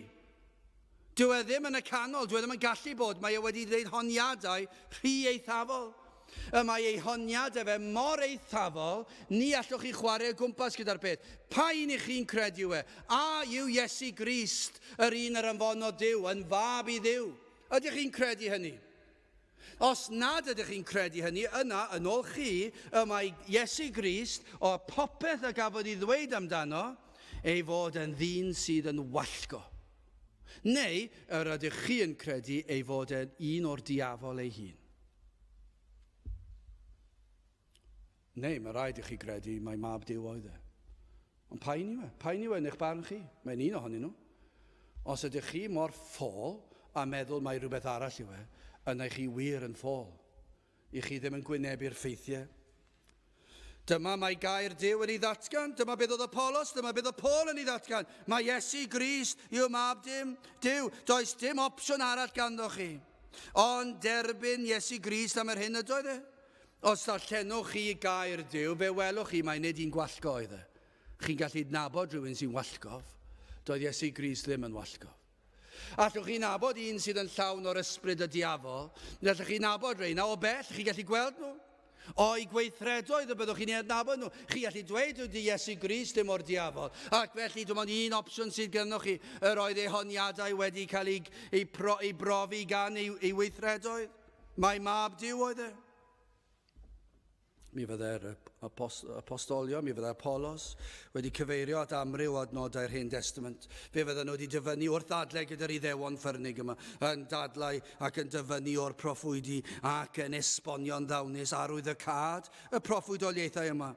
[SPEAKER 1] Dyw e ddim yn y canol, dyw e ddim yn gallu bod, mae e wedi dweud honiadau rhy eithafol. Mae ei honiadau fe mor eithafol, ni allwch chi chwarae o gwmpas gyda'r peth. Pa un I chi'n credu e? A yw Iesu Grist, yr un yr anfono Duw, yn fab I Dduw? Ydych chi'n credu hynny? Os nad ydych chi'n credu hynny, yna, yn ôl chi, mae Iesu Grist, o popeth a gafodd I ddweud amdano, ei fod yn ddyn sydd yn wallgo. Neu, yr ydych chi yn credu ei fod yn un o'r diafol ei hun. Neu, mae rhaid I chi credu mae mab Duw oedd e. Ond pa un yw e? Pa un yw e yn eich barn chi? Mae'n un ohonyn nhw. Os ydych chi mor ffôl a meddwl mae rhywbeth arall yw e, yna chi wir yn ffôl. I chi ddim yn gwynebu'r ffeithiau. Dyma mae gair Duw yn ei ddatgan. Dyma beth oedd Apollos, dyma beth oedd Paul yn ei ddatgan. Mae Iesu Grist yw mab Duw. Does dim opsiwn arall ganddo chi. Ond derbyn Iesu Grist am yr hyn ydoedd e. Os darllenwch chi gair Duw, fe welwch chi mae nid un gwallgo oedd e. Chi'n gallu nabod rhywun sy'n wallgof. Doedd Iesu Grist ddim yn wallgof. Allwch chi nabod un sydd yn llawn o'r ysbryd y diafol. Allwch chi nabod reina o bell, chi'n gallu gweld nhw. O'i gweithredoedd y byddwch chi'n adnabod nhw. Chi gallu dweud ydy Iesu Grist ddim o'r diafol. Ac felly dim ond un opsiwn sydd gynnoch chi, yr oedd ei honiadau wedi cael ei brofi gan ei weithredoedd. Mae mab Duw oedd e. Mi fyddai'r apostolion, mi fyddai Apollos wedi cyfeirio at amryw o adnodau'r Hen Testament. Fe fydden nhw wedi dyfynnu wrth ddadlau gyda'r Iddewon ffyrnig yma, yn dadlau ac yn dyfynnu o'r proffwydi ac yn esbonio'n ddawnus arwydd y cad, y proffwydoliaethau yma.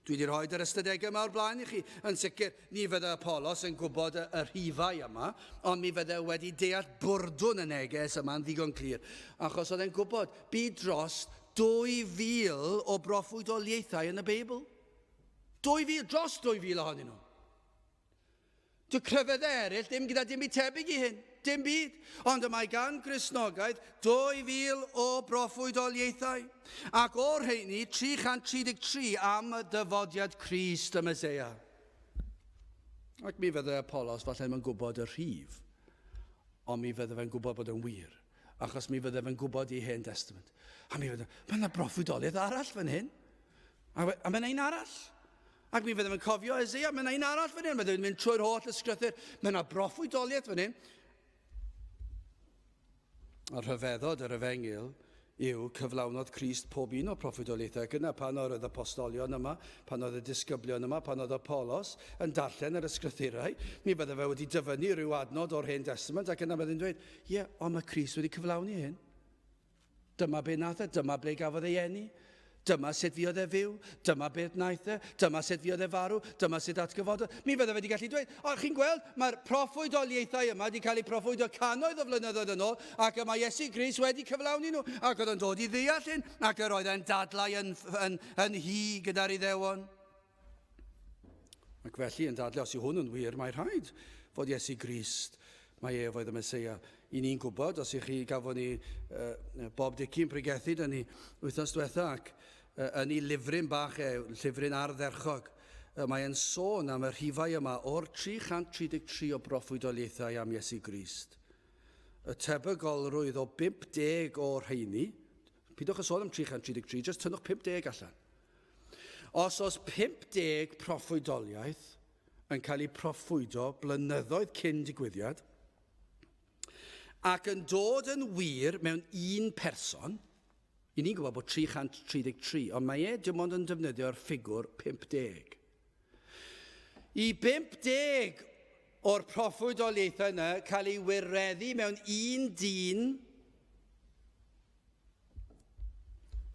[SPEAKER 1] Dwi wedi rhoi yr ystadegau yma o'r blaen i chi. Yn sicr, ni fyddai Apollos yn gwybod y rhifau yma, ond mi fyddai wedi deall bwrdwn y neges yma'n ddigon clir. Achos oedd e'n gwybod byd dros 2,000 o broffwydoliaethau yn y Beibl. 2,000, dros 2,000 ohonyn nhw. Dy cryfedd eraill, dim gyda dim byd tebyg i hyn. Dim byd. Ond mae gan Gristnogaeth 2,000 o broffwydoliaethau. Ac o'r rheini, 333 am y dyfodiad Crist y Meseia. Ac mi fyddai Apollos falle mae'n gwybod y rhif, ond mi fyddai fe'n gwybod bod yn wir. Achos mi fyddai fe'n gwybod i Hen Testament. A mi fyddai, mae'n broffwydoliaeth arall fan hyn. A mae'n ein arall. Ac mi fyddai fe'n cofio Eseia, mae'n ein arall fan hyn. Mae'n mynd trwy'r holl ysgrythyr. Mae'n broffwydoliaeth fan hyn. A rhyfeddod yr Efengil yw cyflawnodd Crist pob un o proffwydoliaethau. Gyna pan oedd y apostolion yma, pan oedd y disgyblion yma, pan oedd Apollos yn darllen yr ysgrythurau, mi byddai fe wedi dyfynnu rhyw adnod o'r Hen Testament ac yna byddai'n dweud, ie, ond mae Crist wedi cyflawni hyn. Dyma be nath e, dyma ble gafodd ei eni, dyma sut fuodd e fyw, dyma beth naeth e, dyma sut fuodd e farw, dyma sut atgyfododd. Mi fyddai wedi gallu dweud, o, chi'n gweld, mae'r proffwydoliaethau yma wedi cael eu proffwydo cannoedd o flynyddoedd yn ôl, ac yma Iesu Grist wedi cyflawni nhw, ac oedd yn dod i ddeall hyn, ac yr oedd e'n dadlau yn hi gyda'r Iddewon. Ac felly yn dadlau, os yw hwn yn wir, mae'n rhaid fod Iesu Grist, mae ef oedd y Meseia. I ni'n gwybod, os ych chi gafon ni Bob Dicky'n pregethu yn ni wythnos diwetha, ac yn ei lyfryn bach llyfryn ardderchog, mae'n sôn am y rhifau yma o'r 333 o broffwydoliaethau am Iesu Grist. Y tebygolrwydd o 50 o'r rheini, pidwch yn sôn am 333, jyst tynnwch 50 allan. Os oes 50 proffwydoliaeth yn cael ei proffwydo blynyddoedd cyn digwyddiad, ac yn dod yn wir mewn un person, i ni'n gwybod bod 333, ond mae dim ond yn defnyddio'r ffigwr 50. I 50 o'r proffwydoliaethau yna cael ei wireddu mewn un dyn,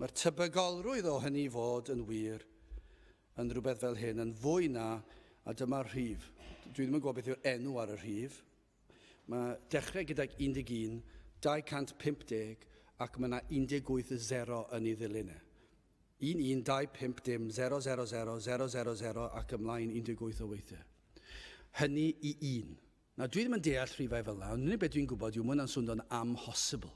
[SPEAKER 1] mae'r tebygolrwydd o hynny fod yn wir yn rhywbeth fel hyn, yn fwy na, a dyma'r rhif. Dwi ddim yn gwybod beth yw'r enw ar y rhif. Mae dechrau gydag 11, 250, ac mae yna 18 yn ei ddilyn e. 1125000000 ac ymlaen 18 o weithiau. Hynny i un. Na, dwi ddim yn deall rhifau fel yna, ond unig beth dwi'n gwybod yw mwyn yn swnio'n amhosibl.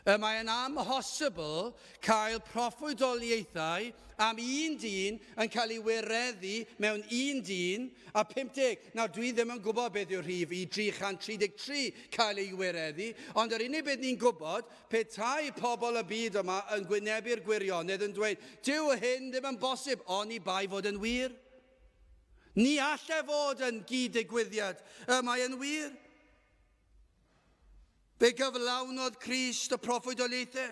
[SPEAKER 1] Mae'n amhosibl cael proffwydoliaethau am un dyn yn cael ei wireddu mewn un dyn a 50. Nawr, dwi ddim yn gwybod beth yw'r rhif i 333 cael ei wireddu, ond yr unig beth ni'n gwybod, petai pobl y byd yma yn gwynebu'r gwirionedd yn dweud, dyw hyn ddim yn bosib, ond i bai fod yn wir. Ni allai fod yn gyd-digwyddiad, mae'n wir. Fe gyflawnodd Crist y proffwydoliaethau.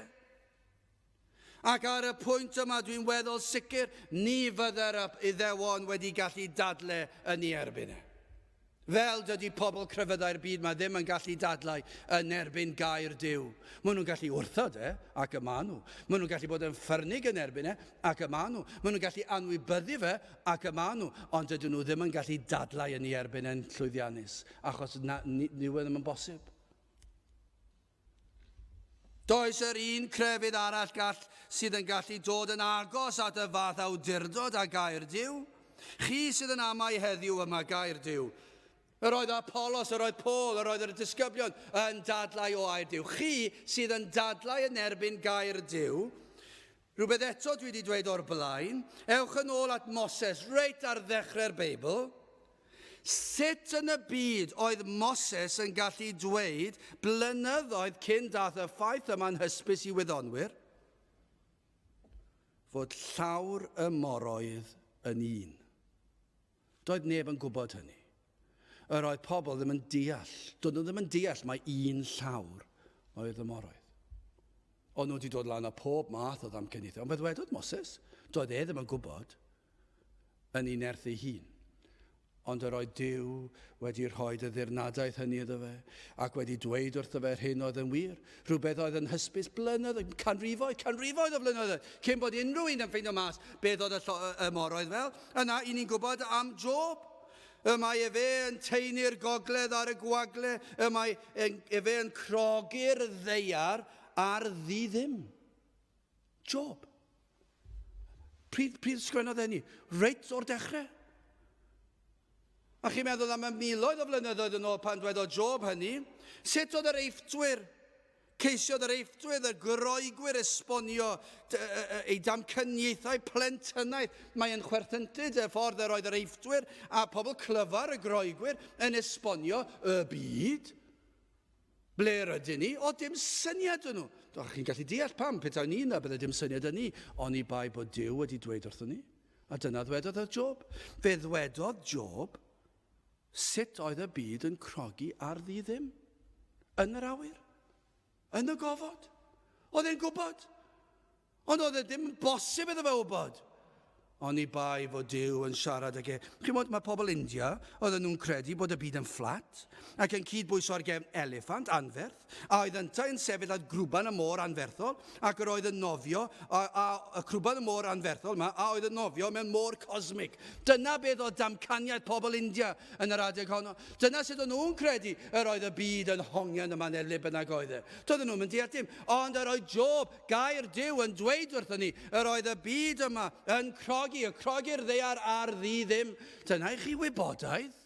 [SPEAKER 1] Ac ar y pwynt yma dwi'n weddol sicr, ni fyddai'r Iddewon wedi gallu dadlau yn ei erbyn e. Fel dydy pobl cryfyddau'r byd ma ddim yn gallu dadlau yn erbyn gair Duw. Maen nhw'n gallu wrthod ac yma nhw. Maen nhw'n gallu bod yn ffyrnig yn erbyn ac yma nhw. Maen nhw'n gallu anwybyddu fe ac yma nhw. Ond dydyn nhw ddim yn gallu dadlau yn ei erbyn e'n llwyddiannus, achos ni ddim yn bosib. Does yr un crefydd arall sydd yn gallu dod yn agos at y fath awdurdod a gair Duw? Chi sydd yn amau heddiw yma gair Duw. Yr oedd Apollos, yr oedd Paul, yr oedd yr disgyblion yn dadlau o air Duw. Chi sydd yn dadlau yn erbyn gair Duw. Rhywbeth eto dwi wedi dweud o'r blaen. Ewch yn ôl at Moses, reit ar ddechrau'r Beibl. Sut yn y byd oedd Moses yn gallu dweud blynyddoedd cyn dath y ffaith yma'n hysbys i wyddonwyr fod llawr y moroedd yn un? Doedd neb yn gwybod hynny. Yr oedd pobl ddim yn deall. Doedd nhw ddim yn deall mae un llawr oedd y moroedd. Ond nhw wedi dod lan a pob math o ddamcaniaethau. Ond beth wedodd Moses? Doedd ddim yn gwybod yn un nerth ei hun. Ond yr oedd Duw wedi rhoi y ddirnadaeth hynny iddo fe, ac wedi dweud wrtho fe hyn oedd yn wir. Rhywbeth oedd yn hysbys blynyddoedd, canrifoedd o flynyddoedd, cyn bod unrhyw un yn ffeindio mas beth oedd y moroedd fel. Yna, i ni'n gwybod am Job. Mae fe yn teulu'r gogledd ar y gwagle, mae fe yn crogi'r ddeiar ar ddi-ddim. Job. Pryd sgwennodd enni? Reit o'r dechrau. A chi'n meddwl am y miloedd o flynyddoedd yn ôl pan dwedodd Job hynny, sut oedd yr eiffdwyr, ceisiodd yr eiffdwyr, y groegwyr esbonio ei damcaniaethau plentynaidd. Mae'n chwerthyntyd y ffordd yr oedd yr eiffdwyr a pobl clyfar y groegwyr yn esbonio y byd. Ble rydyn ni? O, dim syniad yn nhw. Chi'n gallu deall pam, petawn ni na bydde dim syniad yn ni, ond i bai bod Duw wedi dweud wrthyn ni. A dyna ddwedodd y Job. Fe ddwedodd Job sut oedd y byd yn crogi ar ddi-ddim, yn yr awyr, yn y gofod. Oedd e'n gwybod, ond oedd e ddim yn bosib iddo fe wybod. Ond i bai fod Duw yn siarad ag e. Chi'n modd, mae pobl India, oedden nhw'n credu bod y byd yn fflat, ac yn cydbwyso ar gefn eliffant, anferth, a oedd yntau yn sefyll ar grwban y môr anferthol, ac yr oedd yn nofio, a grwban y môr anferthol yma, a oedd yn nofio mewn môr cosmig. Dyna beth oedd damcaniaeth pobl India yn yr adeg honno. Dyna sut oedd nhw'n credu yr oedd y byd yn hongian yma neu lib yna oedd e. Doedden nhw'n mynd deall dim, ond yr oedd Job, gair Duw yn dweud wrthyn ni, yr oedd y byd yma yn crogi'r ddeiar ar ddi-ddim. Dyna i chi wybodaeth.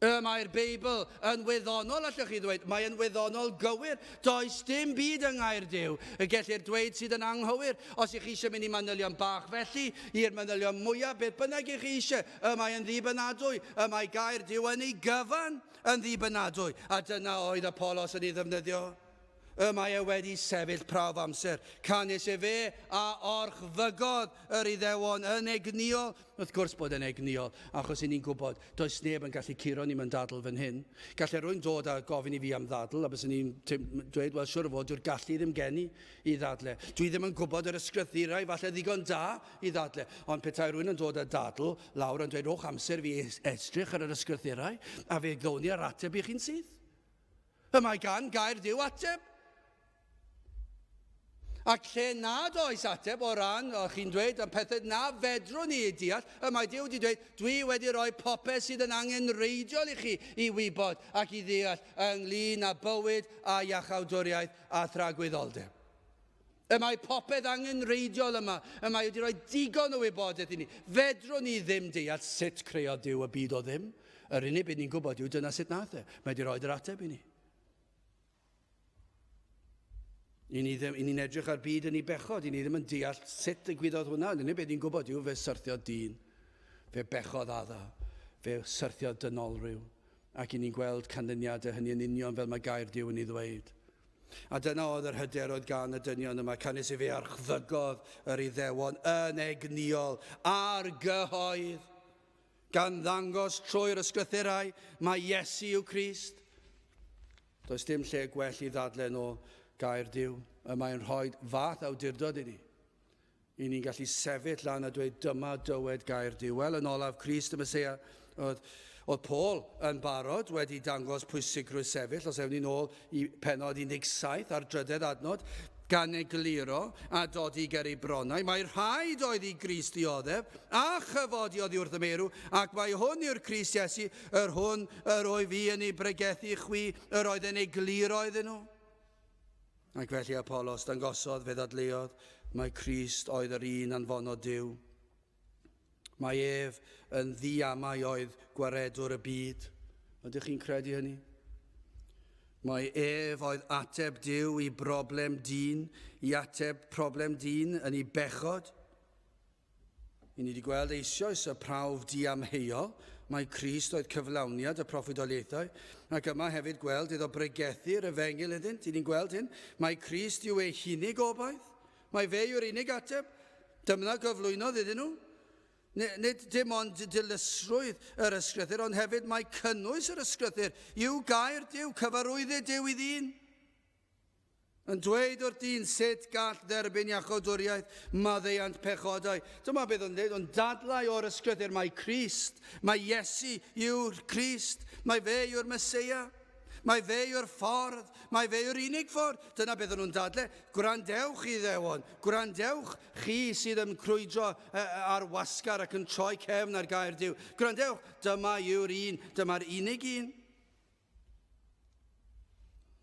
[SPEAKER 1] Mae'r Beibl yn wyddonol, allwch chi ddweud, mae'n wyddonol gywir. Does dim byd yng ngair Duw y gellir dweud sydd yn anghywir. Os ych chi eisiau mynd i manylion bach felly, i'r manylion mwyaf, beth bynnag ych chi eisiau, mae'n ddibynadwy, mae gair Duw yn ei gyfan yn ddibynadwy. A dyna oedd Apollos yn ei ddefnyddio. Mae e wedi sefyll prawf amser. Canis e fe a orchfygodd yr Iddewon yn egniol. Wrth gwrs bod yn egniol, achos i ni'n gwybod, does neb yn gallu curo ni'n dadl fan hyn. Gallai rwy'n dod a gofyn i fi am ddadl, a bys ni'n dweud, wel, siwr o fod, yw'r gallu ddim geni i ddadle. Dwi ddim yn gwybod yr ysgrythurau, falle ddigon da i ddadle. Ond petai rwy'n yn dod â dadl, lawr yn dweud, o'ch amser fi edrych ar yr ysgrythurau, a fe ddoni ar ateb i chi'n sydd. Mae gan gair Duw ateb. Ac lle nad oes ateb o ran, o chi'n dweud, am pethau na fedrwn ni i deall, mae Duw wedi dweud, dwi wedi rhoi popeth sydd yn angenreidiol i chi i wybod ac i ddeall ynglyn â bywyd a iachawdwriaeth a thragwyddoldeb. Mae popeth angenreidiol yma, mae wedi rhoi digon o wybodaeth i ni. Fedrwn ni ddim deall sut creu Duw y byd o ddim. Yr unig beth ni'n gwybod yw dyna sut nath e. Mae wedi rhoi'r ateb i ni. I ni'n edrych ar byd yn ei bechod, i ni ddim yn deall sut ddigwyddodd hwnna. Dyna beth ni'n gwybod yw fe syrthiodd dyn, fe bechodd adda, fe syrthiodd dynolryw, ac i ni'n gweld canlyniadau hynny yn union fel mae gair Duw yn ei ddweud. A dyna oedd yr hyder oedd gan y dynion yma, canis i fe archfygodd yr Iddewon yn egniol a'r gyhoedd, gan ddangos trwy'r ysgrythurau, mae Iesu yw Crist. Does dim lle gwell i ddadlen o gair Duw, mae'n rhoi fath awdurdod i ni. I ni'n gallu sefyll lan a dweud dyma dywed gair Duw. Wel, yn olaf Crist y Meseia, oedd Paul yn barod wedi dangos pwysigrwydd sefyll, os ewn ni'n ôl i pennod 17 ar drydedd adnod, gan egluro a dodi ger ei bronau. Mae'r rhaid oedd i Grist dioddef a chyfodi oddi wrth y merw, ac mae hwn yw'r Crist Iesu, hwn yr oedd fi yn ei bregethu chwi, yr oedd yn egluro iddyn nhw. Ac felly Apollos dangosodd fe ddadleuodd, mae Crist oedd yr un anfonod Duw. Mae ef yn ddiamau oedd gwaredwr y byd. Ydych chi'n credu hynny? Mae ef oedd ateb Duw i broblem dyn, i ateb problem dyn yn ei bechod. I ni wedi gweld eisoes y prawf diamheuol, mae Crist oedd cyflawniad y proffwydoliaethau, ac yma hefyd gweld iddo bregethu'r efengil iddynt. I ni'n gweld hyn, mae Crist yw ei hunig obaith, mae fe yw'r unig ateb, dyma gyflwynodd iddyn nhw. Nid dim ond dilysrwydd yr ysgrythur, ond hefyd mae cynnwys yr ysgrythur yw gair Duw, cyfarwyddyd Duw i ddyn. yn dweud wrth dyn sut gall dderbyn iachawdwriaeth maddeuant pechodau. Dyma beth o'n dweud, o'n dadlau o'r ysgrythur, mae Crist, mae Iesu yw'r Crist, mae fe yw'r Meseia, mae fe yw'r ffordd, mae fe yw'r unig ffordd. Dyna beth o'n nhw'n dadlau. Gwrandewch i ddewon, gwrandewch chi sydd yn crwydro ar wasgar ac yn troi cefn ar gair Duw. Gwrandewch, dyma yw'r un, dyma'r unig un.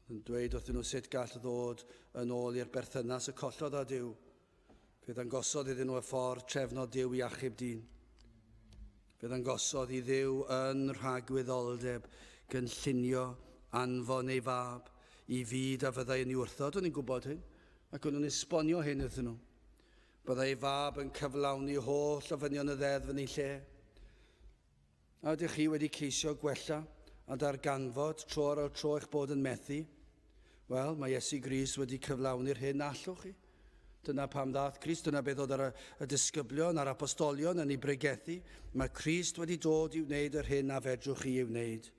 [SPEAKER 1] Yn dweud wrthyn nhw sut gall ddod yn ôl i'r berthynas y collodd â Duw. Fydd yn gosod iddyn nhw y ffordd trefnod Duw i achub dyn. Fydd yn gosod i Dduw yn rhagwyddoldeb gynllunio anfon ei fab i fyd a fyddai yn ei wrthod. O'n i'n gwybod hyn, ac o'n nhw'n esbonio hyn iddyn nhw. Byddai ei fab yn cyflawni holl ofynion y ddeddf yn ei lle. A ydych chi wedi ceisio gwella a darganfod tro ar ôl tro eich bod yn methu? Wel, mae Iesu Grist wedi cyflawni'r hyn allwch chi. Dyna pam ddaeth Crist, dyna beth oedd ar y disgyblion, a'r apostolion yn ei bregethu. Mae Crist wedi dod i wneud yr hyn a fedrwch chi i wneud.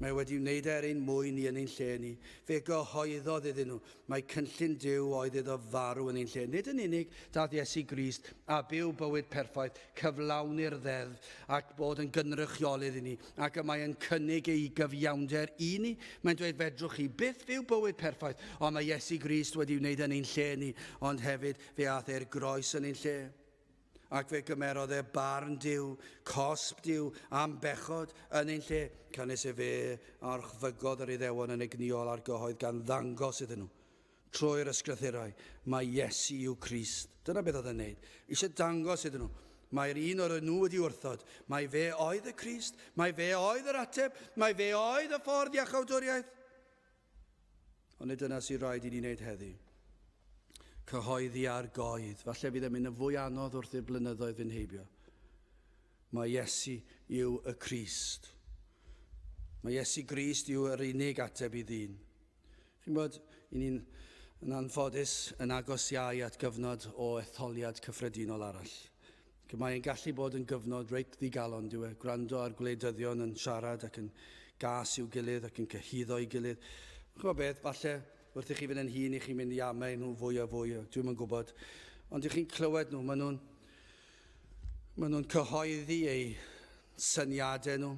[SPEAKER 1] Mae wedi wneud ein mwy ni yn ein lle ni. Fe gyhoeddodd iddyn nhw. Mae cynllun Duw oedd iddo farw yn ein lle. Nid yn unig daeth Iesu Grist a byw bywyd perffaith, cyflawni'r ddeddf ac bod yn gynrychiolydd i ni. Ac mae yn cynnig ei gyfiawnder i ni. Mae'n dweud fedrwch chi byth fyw bywyd perffaith, ond mae Iesu Grist wedi wneud yn ein lle ni, ond hefyd fe ath e'r groes yn ein lle. Ac fe gymerodd e barn Duw, cosb Duw am bechod yn ein lle, canes e fe a'r chfygodd yr Iddewon yn egniol a'r gyhoedd gan ddangos iddyn nhw. Trwy'r ysgrythurau, mae Iesu yw Crist. Dyna beth oedd yn neud. Eisiau dangos iddyn nhw. Mae'r un o'r nhw wedi wrthod. Mae fe oedd y Crist, mae fe oedd yr ateb, mae fe oedd y ffordd iachawdwriaeth. Ond dyna sy'n rhaid i ni wneud heddiw. Cyhoeddi ar goed. Falle bydd e'n mynd yn fwy anodd wrth i'r blynyddoedd fynd heibio. Mae Iesu yw y Crist. Mae Iesu Grist yw yr unig ateb i ddyn. Chi'n bod, ni'n yn anffodus yn agos iau at gyfnod o etholiad cyffredinol arall. Mae'n gallu bod yn gyfnod reit ddigalon, dyw e, gwrando ar gwleidyddion yn siarad ac yn gas i'w gilydd ac yn cyhuddo i'w gilydd. Ch'mo' beth, falle wrth i chi fynd yn hŷn i chi'n mynd i amau nhw fwy a fwy, dwi'm yn gwybod. Ond i chi'n clywed nhw, maen nhw'n cyhoeddi eu syniadau nhw.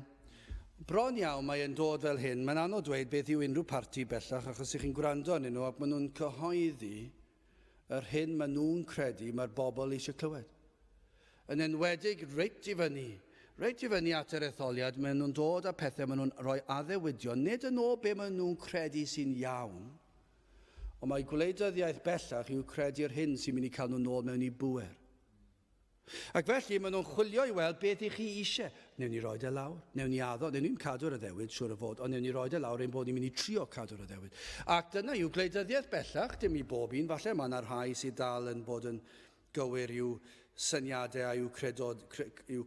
[SPEAKER 1] Bron iawn mae e'n dod fel hyn. Mae'n anodd dweud beth yw unrhyw parti bellach, achos i chi'n gwrando arnyn nhw, ac maen nhw'n cyhoeddi yr hyn maen nhw'n credu mae'r bobl eisiau clywed. Yn enwedig reit i fyny at yr etholiad, maen nhw'n dod â pethau, maen nhw'n rhoi addewidion, nid yn ôl be maen nhw'n credu sy'n iawn, ond mae gwleidyddiaeth bellach yw credu'r hyn sy'n mynd i cael nhw nôl mewn i bŵer. Ac felly maen nhw'n chwilio i weld beth i chi eisiau. Newn ni roed e lawr, newn ni addo, newn ni'n cadw'r addewid, siwr o fod, ond newn ni roed e lawr ein bod ni'n mynd i trio cadw'r addewid. Ac dyna yw gwleidyddiaeth bellach, dim i bob un, falle mae yna rhai sydd dal yn bod yn gywir yw syniadau a yw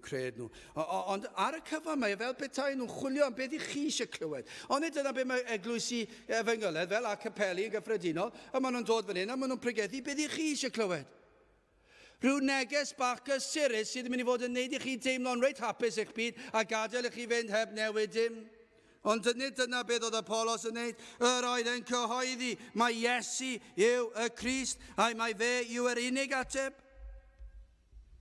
[SPEAKER 1] cred nhw. Ond ar y cyfan mae fel petai nhw'n chwilio am beth i chi eisiau clywed. Ond nid dyna beth mae eglwysi efengyledd fel a capeli yn gyffredinol, a maen nhw'n dod fan hyn a maen nhw'n pregethu beth i chi eisiau clywed. Rhyw neges bach gysurus sydd yn mynd i fod yn neud i chi teimlo'n reit hapus eich byd a gadael i chi fynd heb newid dim. Ond nid dyna beth oedd Apollos yn neud. Yr oedd e'n cyhoeddi, mae Iesu yw y Crist a mae fe yw yr unig ateb.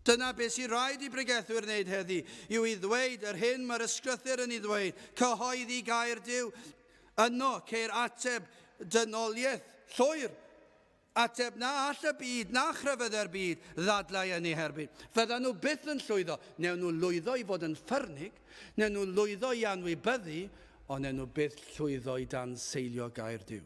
[SPEAKER 1] Dyna beth sy'n rhaid i bregethwyr wneud heddi, yw i ddweud yr hyn mae'r ysgrythur yn ei ddweud, cyhoeddi gair Duw. Yno ceir ateb dynoliaeth llwyr. Ateb na all y byd, na chryfydde'r byd, ddadlau yn ei herbyn. Fyddan nhw byth yn llwyddo. Newn nhw lwyddo i fod yn ffyrnig, newn nhw lwyddo i anwybyddu, ond newn nhw byth llwyddo i dan seilio gair Duw.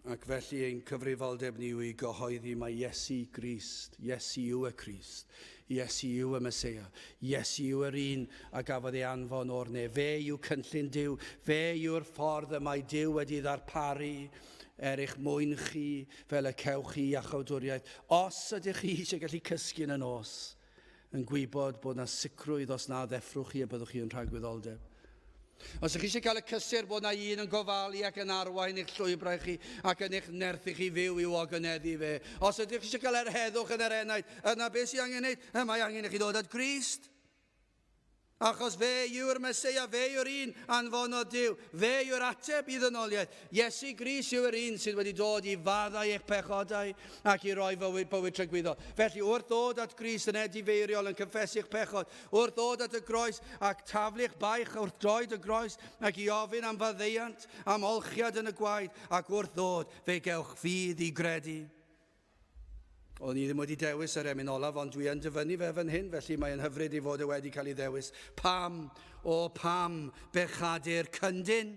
[SPEAKER 1] Ac felly ein cyfrifoldeb ni yw i gyhoeddi mae Iesu Grist, Iesu yw y Crist, Iesu yw y Meseia, Iesu yw yr un a gafodd ei anfon o'r ne. Fe yw cynllun Duw, fe yw'r ffordd y mae Duw wedi ddarparu eich mwyn chi fel y cewch chi iachawdwriaeth. Os ydych chi eisiau gallu cysgu yn y nos, yn gwybod bod yna sicrwydd os na ddeffrwch chi a byddwch chi yn rhagwyddoldeb. Os ydych chi eisiau cael y cysur bod yna un yn gofalu ac yn arwain eich llwybrau chi ac yn eich nerth chi fyw i'w ogynneddu fe. Os ydych chi eisiau cael yr heddwch yn yr enaid, yna beth sy'n angen wneud? Mae angen i chi ddod at Grist. Achos fe yw'r Meseia, fe yw'r un anfonod Dyw, fe yw'r ateb i ddynoliaeth. Iesu Grist yw'r un sydd wedi dod i faddau eich pechodau ac i roi bywyd trygwyddo. Felly wrth ddod at Grist yn edifeiriol yn cyffesu eich pechod, wrth ddod at y groes ac taflu eich baich wrth droed y groes ac i ofyn am faddeuant, am olchiad yn y gwaed, ac wrth ddod fe gewch fydd i gredu. O'n i ddim wedi dewis yr emyn olaf, ond dwi yn dyfynnu fe fan hyn, felly mae'n hyfryd i fod e wedi cael ei ddewis. Pam, o pam, bechadur cyndyn?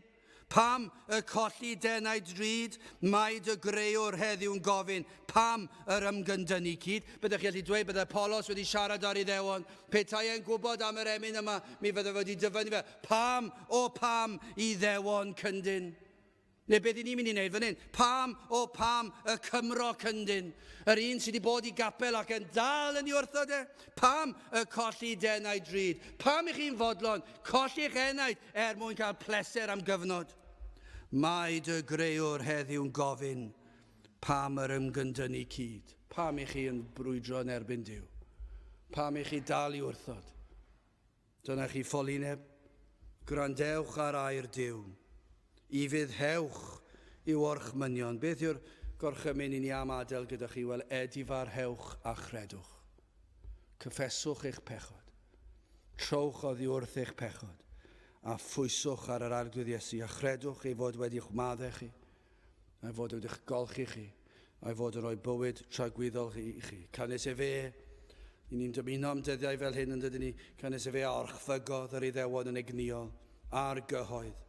[SPEAKER 1] Pam y colli denau drud, mae dy greuwr heddiw'n gofyn, pam yr ymgyndynu cyd? Byddwch chi allu dweud byddai Polos wedi siarad ar Iddewon, petai e'n gwybod am yr emyn yma, mi fyddai wedi dyfynnu fe. Pam, o pam, Iddewon cyndyn? Neu beth i ni'n mynd i wneud fan hyn? Pam, o pam, y Cymro cyndyn? Yr un sydd wedi bod i gapel ac yn dal yn ei wrthod e? Pam y colli denau drud? Pam i chi'n fodlon colli eich enaid mwyn cael pleser am gyfnod? Mae dy greuwr heddiw'n gofyn, pam yr ymgyndynu cyd? Pam i chi yn brwydro yn erbyn Duw? Pam i chi dal i wrthod? Dyna chi ffolineb, gwrandewch ar air Duw. I fyddhewch i'w orchmynion. Beth yw'r gorchymyn i ni am adael gyda chi? Wel, edifarhewch a chredwch. Cyffeswch eich pechod. Trowch oddi wrth eich pechod. A phwyswch ar yr arglwydd Iesu. A chredwch ei fod wedi'ch maddau chi. A'i fod wedi'ch golchi chi. A'i fod yn rhoi bywyd tragwyddol i chi. Canes e fe, i ni'n dymuno am dyddiau fel hyn yn dydyn ni, canes e fe a orchfygodd yr Iddewon yn egniol a'r gyhoedd.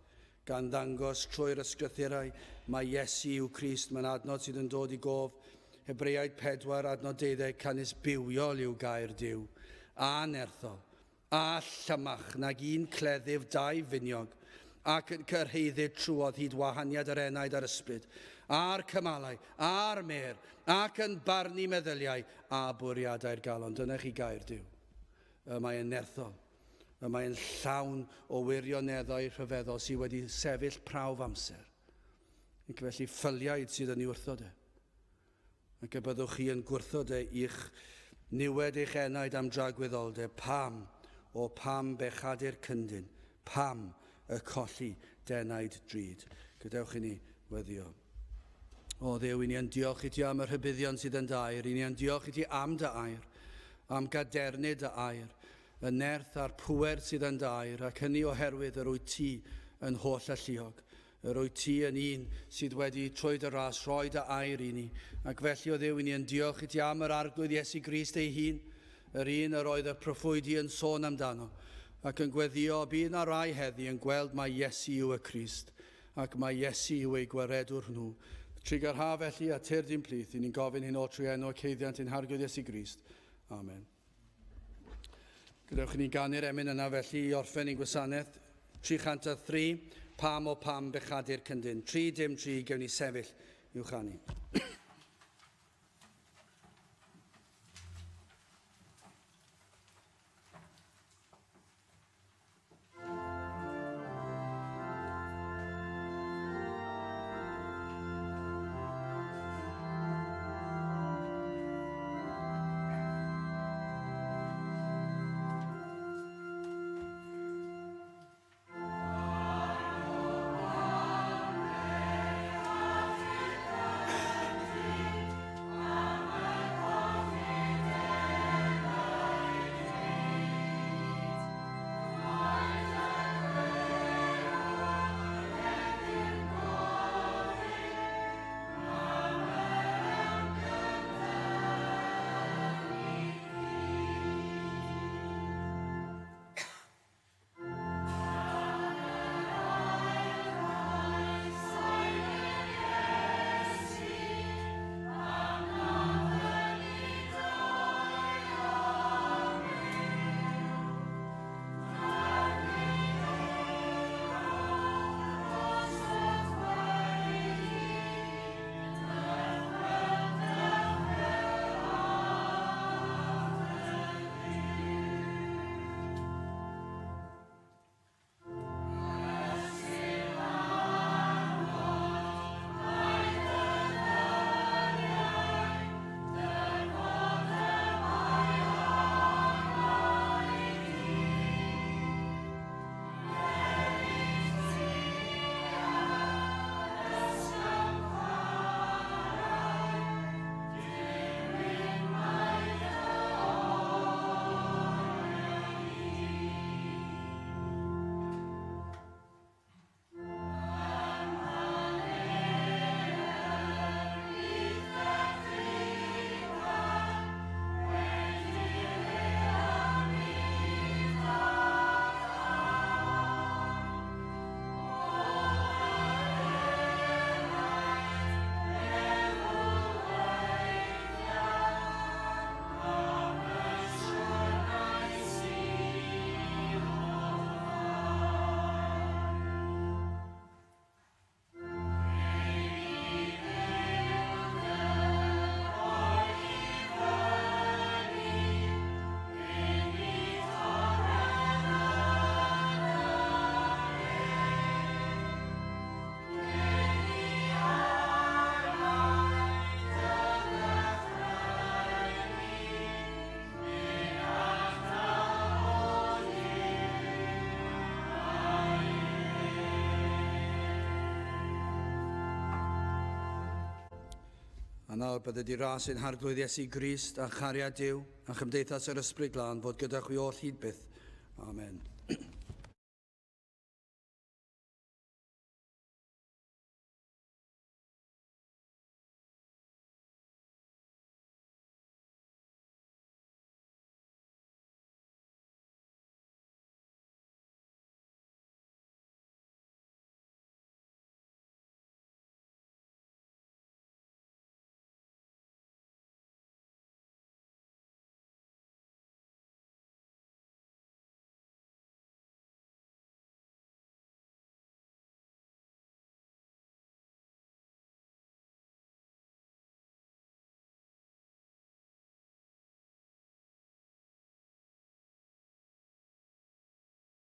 [SPEAKER 1] Gan ddangos trwy'r ysgrythurau, mae Iesu yw Crist, mae'n adnod sydd yn dod i gof. Hebreaid 4, adnod 12, canis bywiol yw gair Duw, a nerthol, a llymach, nag un cleddyf dau finiog, ac yn cyrheiddio trwodd hyd wahaniad yr enaid a'r ysbryd, a'r cymalau, a'r mer, ac yn barnu meddyliau, a bwriadau'r galon. Dyna chi gair Duw. Mae'n nerthol. Mae'n llawn o wirioneddau rhyfeddol sydd wedi sefyll prawf amser. Ac felly ffyliaid sydd yn ei wrthod e. Ac y byddwch chi yn gwrthod e i'ch niwed eich enaid am dragwyddoldeb. Pam, o pam bechadur cyndyn, pam y colli denaid drud. Gadewch i ni weddio. O Dduw, i ni yn diolch i ti am yr rhybuddion sydd yn dair. I ni yn diolch i ti am dy air, am gadernid dy air. Y nerth a'r pwer sydd yn dair, ac hynny oherwydd yr wyt ti yn holl alluog. Yr wyt ti yn un sydd wedi trwy dy ras rhoi dy air i ni. Ac felly o Dduw, i ni yn diolch i ti am yr arglwydd Iesu Grist ei hun, yr un yr oedd y proffwydi yn sôn amdano, ac yn gweddio bydd na rai heddi yn gweld mae Iesu yw y Crist, ac mae Iesu yw ei gwaredwr nhw. Trigar ha felly a turdyn plith, i ni'n gofyn hyn o trwy enw ceiddiant yn harglwydd Iesu Grist. Amen. Gadewch i ni ganu'r emyn yna felly i orffen i'n gwasanaeth. 303, pam o pam bechadur cyndyn. 3-3, gewn ni sefyll i'w chanu. A nawr bydde di ras ein harglwydd Iesu Grist a chariad Duw a chymdeithas yr Ysbryd Glân fod gyda chwi oll hyd byth. Amen.